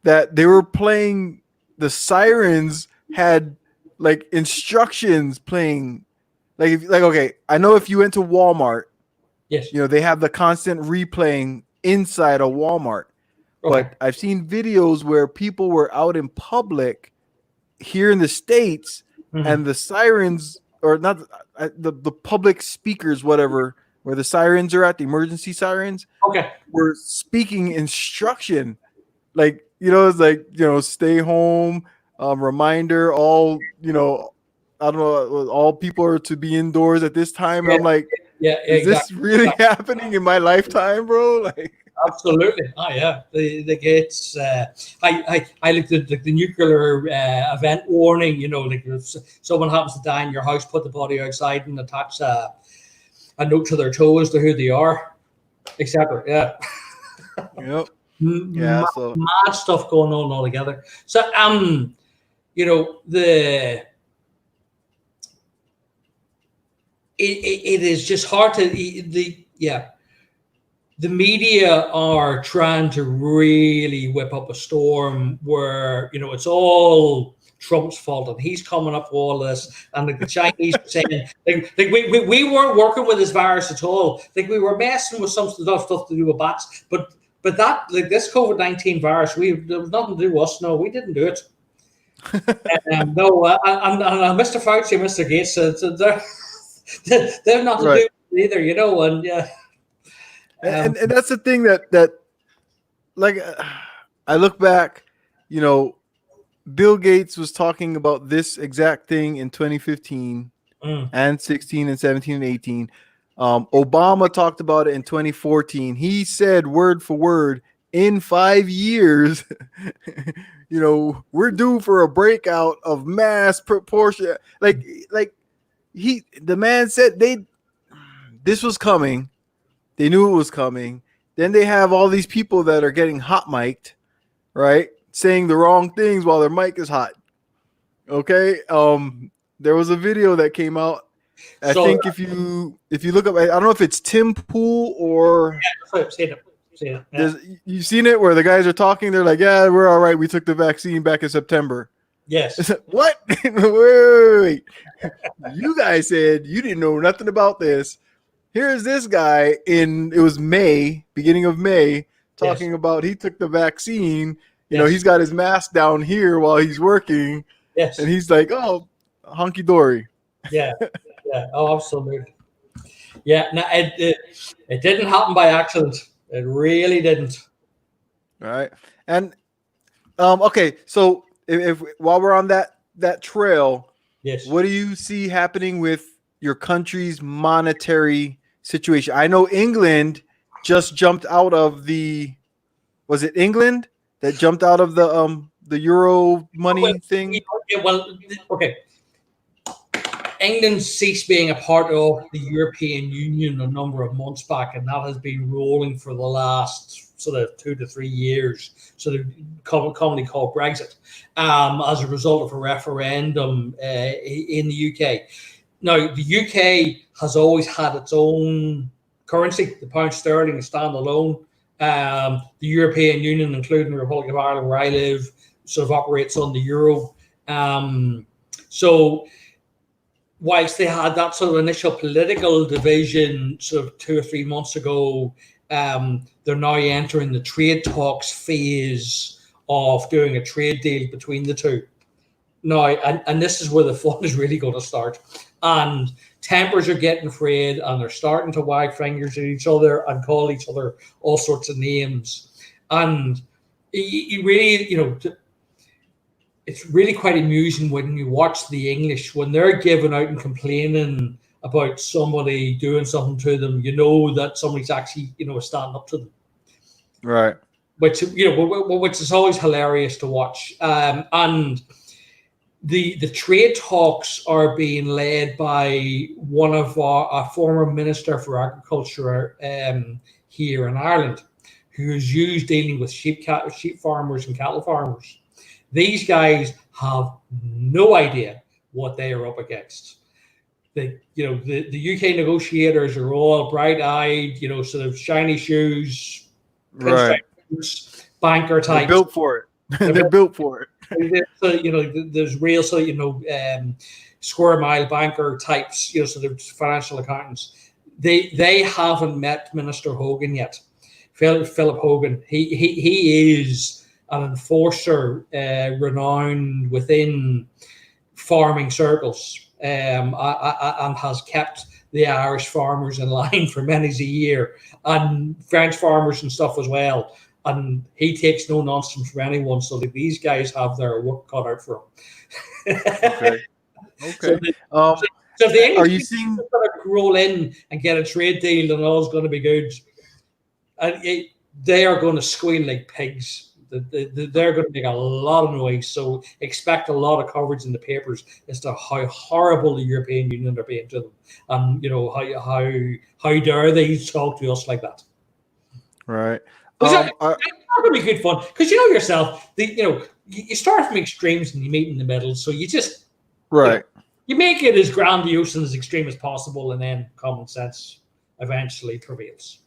that they were playing, the sirens had like instructions playing, okay, I know if you went to Walmart, yes, they have the constant replaying inside a Walmart. Okay. But I've seen videos where people were out in public here in the States, and the sirens, or not the public speakers, whatever, where the sirens are at, the emergency sirens, were speaking instruction. It's like, stay home, reminder, all, I don't know, all people are to be indoors at this time. And I'm like, is this really happening in my lifetime, bro? Absolutely. Oh yeah, the gates. I looked at the nuclear event warning. If someone happens to die in your house, put the body outside and attach a note to their toe as to who they are, etc. Yeah. Yep. Yeah. So mad stuff going on altogether. So it is just hard to the media are trying to really whip up a storm where it's all Trump's fault and he's coming up with all this, and like the Chinese were saying we weren't working with this virus at all. Like we were messing with some stuff to do with bats, but that like this COVID-19 virus, there was nothing to do with us. No, we didn't do it. No, and Mr. Fauci, Mr. Gates, they're not to do it either, and yeah. And that's the thing that like I look back, Bill Gates was talking about this exact thing in 2015 and 16 and 17 and 18. Obama talked about it in 2014. He said word for word, in 5 years, we're due for a breakout of mass proportion. The man said this was coming. They knew it was coming. Then they have all these people that are getting hot mic'd, right? Saying the wrong things while their mic is hot. Okay. There was a video that came out. I think if you look up, I don't know if it's Tim Pool or you've seen it where the guys are talking. They're like, yeah, we're all right. We took the vaccine back in September. Yes. What? wait. You guys said you didn't know nothing about this. Here's this guy it was May, beginning of May, talking about he took the vaccine. He's got his mask down here while he's working. Yes. And he's like, oh, hunky dory. Yeah. Yeah. Oh, absolutely. Yeah. No, it didn't happen by accident. It really didn't. All right. And okay, so if while we're on that trail, yes, what do you see happening with your country's monetary situation? I know England just jumped out of was it England that jumped out of the euro money thing? Well, okay. England ceased being a part of the European Union a number of months back, and that has been rolling for the last sort of 2 to 3 years, sort of commonly called Brexit, as a result of a referendum in the UK. Now, the UK has always had its own currency. The pound sterling is standalone. The European Union, including the Republic of Ireland, where I live, sort of operates on the euro. So whilst they had that sort of initial political division sort of 2 or 3 months ago, they're now entering the trade talks phase of doing a trade deal between the two. Now, and this is where the fun is really going to start. And tempers are getting frayed, and they're starting to wag fingers at each other and call each other all sorts of names. And you really, it's really quite amusing when you watch the English, when they're giving out and complaining about somebody doing something to them, that somebody's actually, standing up to them. Right. Which is always hilarious to watch. And the trade talks are being led by one of our former Minister for Agriculture here in Ireland, who is used dealing with sheep farmers and cattle farmers. These guys have no idea what they are up against. The UK negotiators are all bright-eyed, sort of shiny shoes, right? Banker types. They're built for it. They're built for it. So, there's real, square mile banker types, sort of financial accountants. They haven't met Minister Hogan yet. Philip Hogan. He is an enforcer renowned within farming circles, and has kept the Irish farmers in line for many a year, and French farmers and stuff as well. And he takes no nonsense from anyone. So these guys have their work cut out for them. Okay. So if the English are you seeing going to roll in and get a trade deal and all's going to be good, and they are going to squeal like pigs. They're going to make a lot of noise. So expect a lot of coverage in the papers as to how horrible the European Union are being to them, and how dare they talk to us like that. Right. It's going to be good fun because yourself. You start from extremes and you meet in the middle. So you just right. You make it as grandiose and as extreme as possible, and then common sense eventually prevails.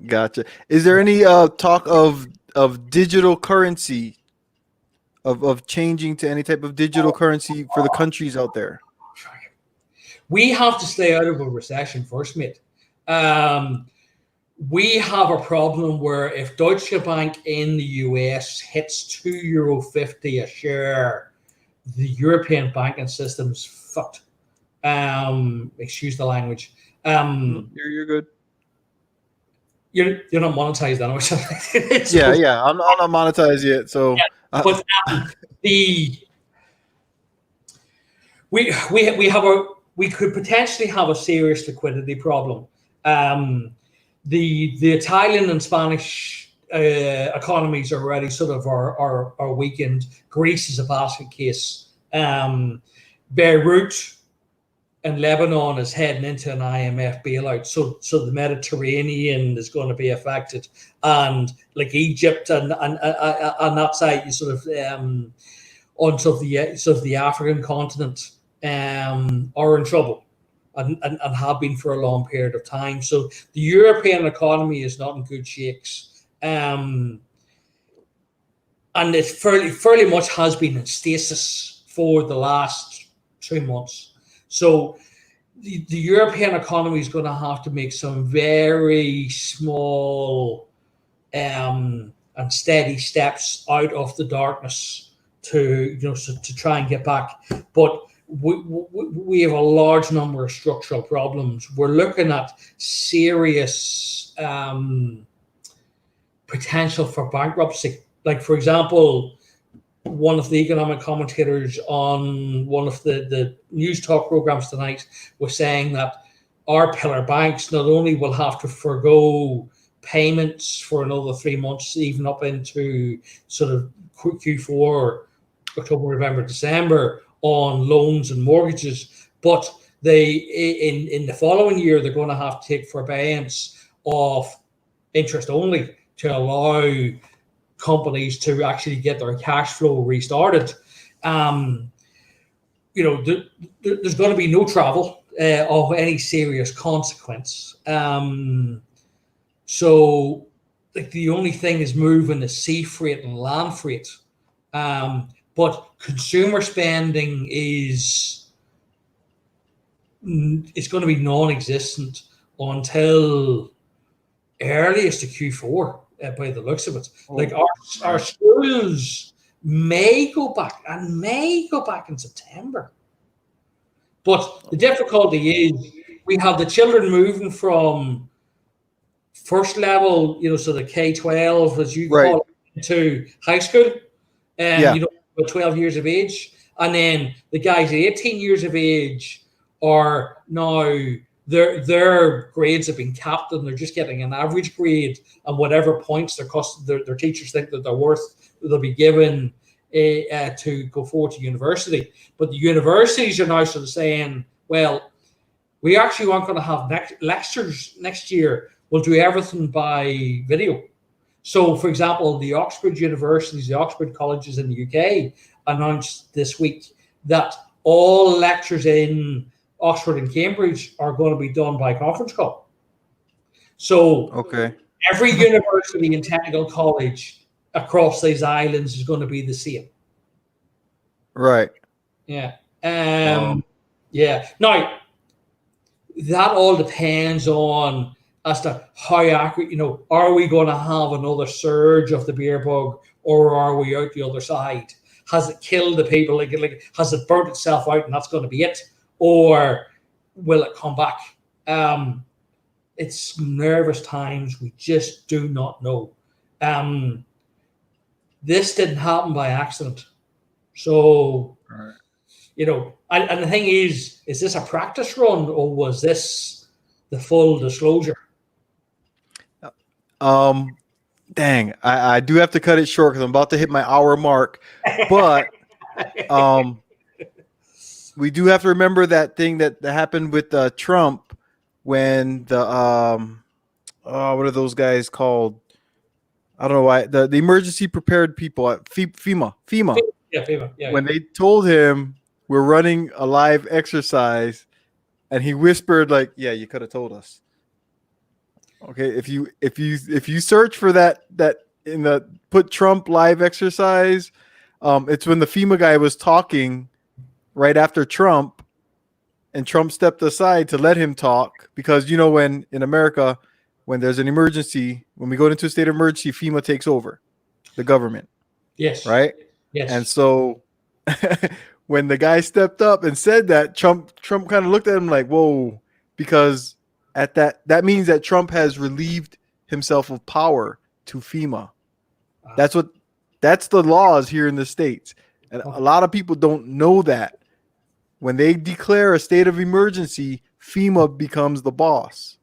Gotcha. Is there any talk of digital currency, of changing to any type of digital currency for the countries out there? We have to stay out of a recession first, mate. We have a problem where if Deutsche Bank in the US hits €2.50 a share, the European banking system's fucked. Excuse the language. You're good. You're not monetized anyway. Yeah. I'm not monetized yet, so. Yeah, but we could potentially have a serious liquidity problem. The Italian and Spanish economies are already sort of are weakened. Greece is a basket case. Beirut and Lebanon is heading into an IMF bailout, so the Mediterranean is going to be affected, and like Egypt and on that side, you sort of on sort of the African continent are in trouble. And have been for a long period of time. So the European economy is not in good shakes. And it fairly much has been in stasis for the last 2 months. So the European economy is going to have to make some very small and steady steps out of the darkness to try and get back. But we have a large number of structural problems. We're looking at serious potential for bankruptcy. Like, for example, one of the economic commentators on one of the news talk programs tonight was saying that our pillar banks not only will have to forgo payments for another 3 months, even up into sort of Q4, October, November, December, on loans and mortgages, but they in the following year they're going to have to take forbearance of interest only to allow companies to actually get their cash flow restarted. There's going to be no travel of any serious consequence. So like the only thing is moving is sea freight and land freight. But consumer spending is going to be non-existent until earliest to Q4 by the looks of it. Like our schools may go back in September. But the difficulty is we have the children moving from first level, so the K-12, as you call it, to high school. And 12 years of age, and then the guys at 18 years of age are now their grades have been capped and they're just getting an average grade, and whatever points their teachers think that they're worth, they'll be given to go forward to university. But the universities are now sort of saying, well, we actually aren't going to have lectures next year. We'll do everything by video. So, for example, the Oxford universities, the Oxford colleges in the UK announced this week that all lectures in Oxford and Cambridge are going to be done by conference call. So every university and technical college across these islands is going to be the same. Right. Yeah. Yeah. Now, that all depends on as to how accurate, are we going to have another surge of the beer bug, or are we out the other side? Has it killed the people? Like has it burnt itself out and that's going to be it? Or will it come back? It's nervous times. We just do not know. This didn't happen by accident. So, and the thing is this a practice run, or was this the full disclosure? Dang, I do have to cut it short because I'm about to hit my hour mark. But we do have to remember that thing that happened with Trump when the what are those guys called? I don't know why, the emergency prepared people at FEMA. Yeah, FEMA. Yeah, when they told him, we're running a live exercise, and he whispered like, "Yeah, you could have told us." Okay, if you search for that in the put Trump live exercise, it's when the FEMA guy was talking right after Trump, and Trump stepped aside to let him talk because when in America, when there's an emergency, when we go into a state of emergency, FEMA takes over the government, Yes. right? And Yes. so when the guy stepped up and said that, Trump kind of looked at him like, "Whoa," because at that means that Trump has relieved himself of power to FEMA. That's the laws here in the States. And a lot of people don't know that. When they declare a state of emergency, FEMA becomes the boss.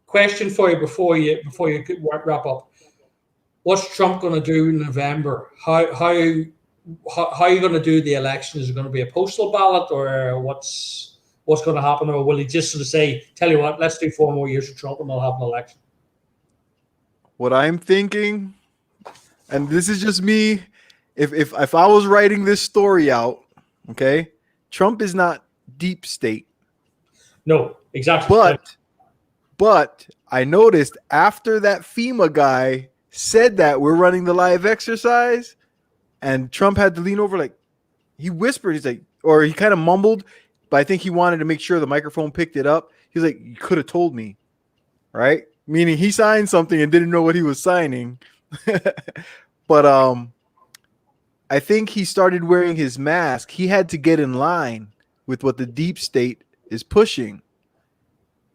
Question for you before you wrap up. What's Trump going to do in November? How are you going to do the election? Is it going to be a postal ballot, or what's going to happen, or will he just sort of say, "Tell you what, let's do 4 more years of Trump and we'll have an election"? What I'm thinking, and this is just me, if I was writing this story out, okay, Trump is not deep state. No, exactly. But I noticed after that FEMA guy said that we're running the live exercise, and Trump had to lean over, like he whispered, he's like, or he kind of mumbled, but I think he wanted to make sure the microphone picked it up. He's like, "You could have told me," right? Meaning he signed something and didn't know what he was signing. But I think he started wearing his mask. He had to get in line with what the deep state is pushing.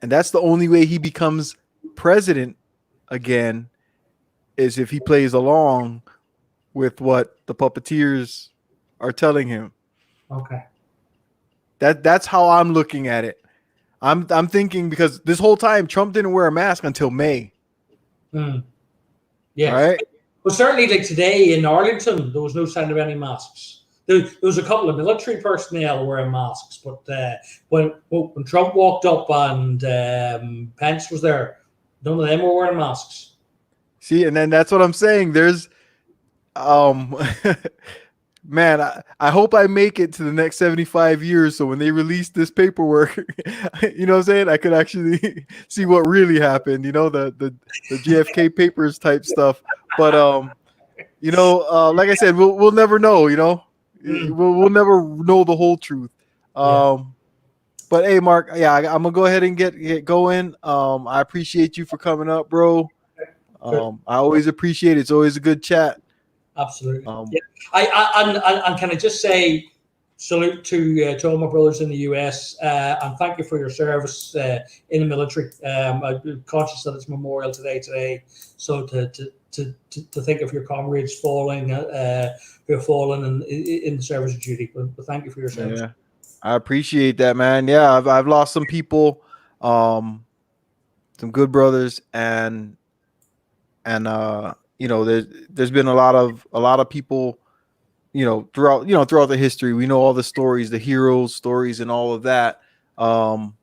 And that's the only way he becomes president again, is if he plays along with what the puppeteers are telling him. Okay. That's how I'm looking at it. I'm thinking, because this whole time Trump didn't wear a mask until May. Yes. Right? Well, certainly, like today in Arlington, there was no sign of any masks. There was a couple of military personnel wearing masks, but when Trump walked up and Pence was there, none of them were wearing masks. See, and then that's what I'm saying. There's, man, I hope I make it to the next 75 years. So when they release this paperwork, you know what I'm saying, I could actually see what really happened, the JFK papers type stuff. But, like I said, we'll never know, we'll never know the whole truth. But hey, Mark, yeah, I'm gonna go ahead and get going. I appreciate you for coming up, bro. I always appreciate it. It's always a good chat. Absolutely. Yeah. I can I just say salute to all my brothers in the US, and thank you for your service in the military. I'm conscious that it's Memorial today, so to think of your comrades falling, who have fallen in the service of duty. But thank you for your service. Yeah, I appreciate that, man. Yeah, I've lost some people, some good brothers, and there's been a lot of people, throughout the history. We know all the stories, the heroes stories, and all of that. And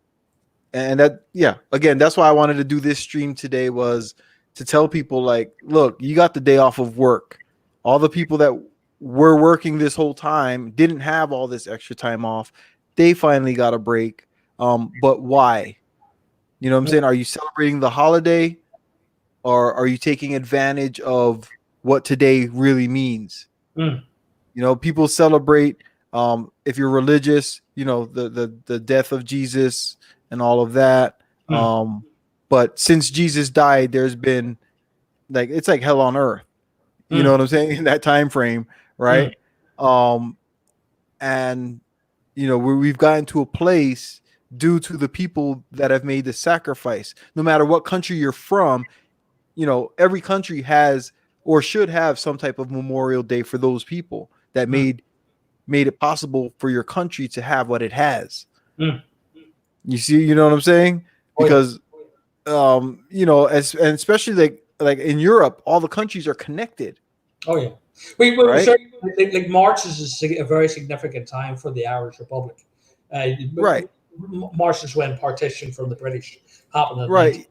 that, yeah, again, that's why I wanted to do this stream today, was to tell people, like, look, you got the day off of work. All the people that were working this whole time didn't have all this extra time off. They finally got a break. But why? You know what I'm saying? Are you celebrating the holiday, or are you taking advantage of what today really means? People celebrate, if you're religious, the death of Jesus and all of that. But since Jesus died, there's been, like, it's like hell on earth. You know what I'm saying? In that time frame, right? And we've gotten to a place due to the people that have made the sacrifice. No matter what country you're from, every country has or should have some type of Memorial Day for those people that made it possible for your country to have what it has. You see, you know what I'm saying? Because and especially like in Europe, all the countries are connected. Oh yeah, we right? like March is a very significant time for the Irish Republic. Right. March is when partition from the British happened. Right.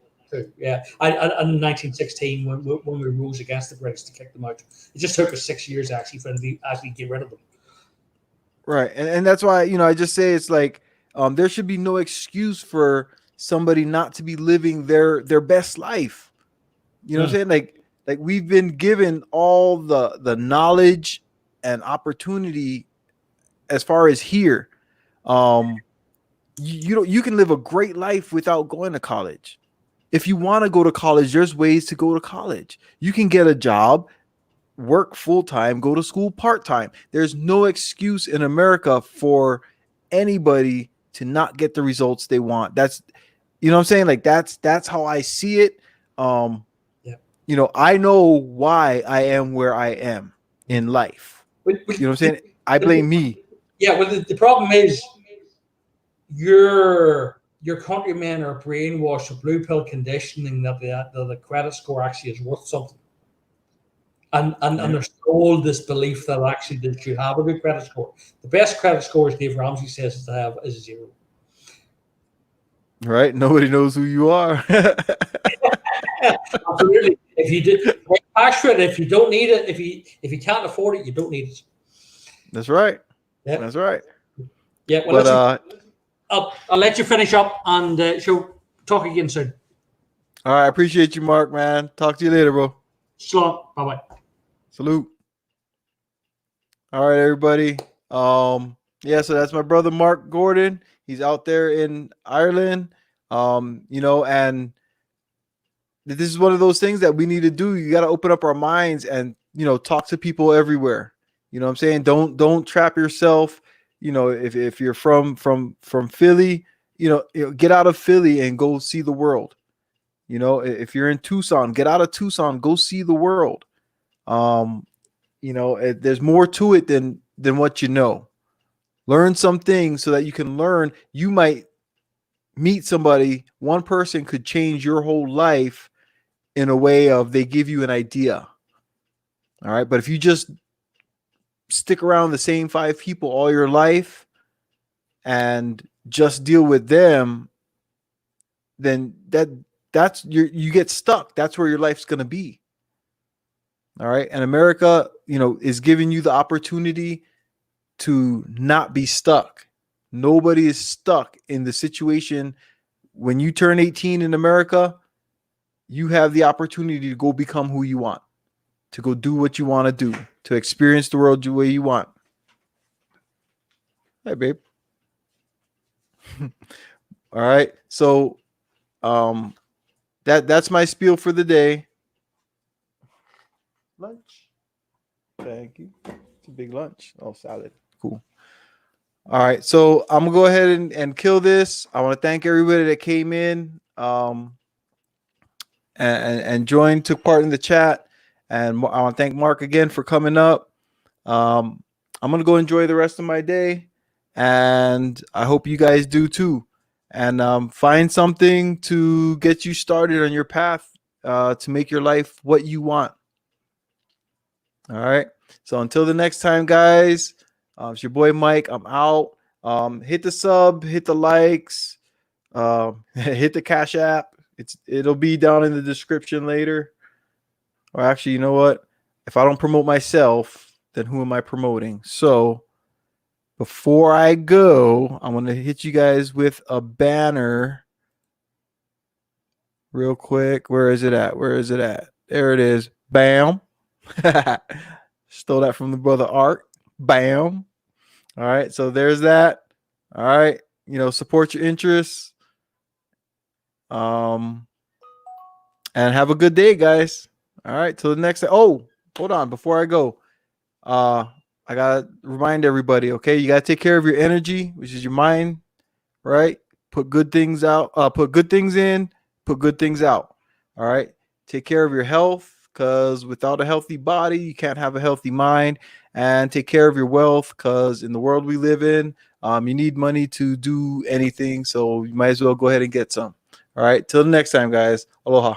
Yeah, and in 1916 when we rose against the British to kick them out, it just took us 6 years actually for them to actually get rid of them. Right. And that's why, I just say it's like there should be no excuse for somebody not to be living their best life. You know what I'm saying? Like we've been given all the knowledge and opportunity as far as here. Um you can live a great life without going to college. If you want to go to college, there's ways to go to college. You can get a job, work full time, go to school part time. There's no excuse in America for anybody to not get the results they want. That's what I'm saying? Like that's how I see it. Um, Yeah. I know why I am where I am in life. But, You know what I'm saying? I blame me. yeah, well, the problem is your countrymen are brainwashed with blue pill conditioning that the credit score actually is worth something. And there's all this belief that actually that you have a good credit score. The best credit score, as Dave Ramsey says, is to have is a 0. Right? Nobody knows who you are. Absolutely. If you did cash for it, if you don't need it, if you can't afford it, you don't need it. That's right. Yeah. That's right. Yeah. Well, But I'll let you finish up and she'll talk again soon. all right, I appreciate you, Mark, man. Talk to you later, bro. So bye bye. Salute. All right, everybody. Yeah, so that's my brother Mark Gordon. He's out there in Ireland. And this is one of those things that we need to do. You got to open up our minds and talk to people everywhere. You know what I'm saying? Don't trap yourself. If you're from Philly, get out of Philly and go see the world. If you're in Tucson, get out of Tucson, go see the world. There's more to it than what you know. Learn some things so that you can learn. You might meet somebody. One person could change your whole life in a way of they give you an idea. All right. But if you just stick around the same 5 people all your life and just deal with them, then that's you get stuck. That's where your life's going to be. All right. And America, is giving you the opportunity to not be stuck. Nobody is stuck in the situation. When you turn 18 in America, you have the opportunity to go become who you want, to go do what you want to do, to experience the world the way you want. Hey, babe. All right. So that's my spiel for the day. Lunch. Thank you. It's a big lunch. Oh, salad. Cool. All right. So I'm going to go ahead and kill this. I want to thank everybody that came in and joined, took part in the chat. And I want to thank Mark again for coming up. I'm going to go enjoy the rest of my day. And I hope you guys do too. And find something to get you started on your path to make your life what you want. All right. So until the next time, guys, it's your boy Mike. I'm out. Hit the sub, hit the likes, hit the Cash App. It'll be down in the description later. Or actually, you know what? If I don't promote myself, then who am I promoting? So before I go, I'm going to hit you guys with a banner real quick. Where is it at? There it is. Bam. Stole that from the brother Art. Bam. All right. So there's that. All right. Support your interests. And have a good day, guys. All right. Till the next time. Oh, hold on. Before I go, I gotta remind everybody, okay, you gotta take care of your energy, which is your mind, right? Put good things out, put good things in, put good things out. All right. Take care of your health, because without a healthy body, you can't have a healthy mind. And take care of your wealth, because in the world we live in, you need money to do anything. So you might as well go ahead and get some. All right. Till the next time, guys. Aloha.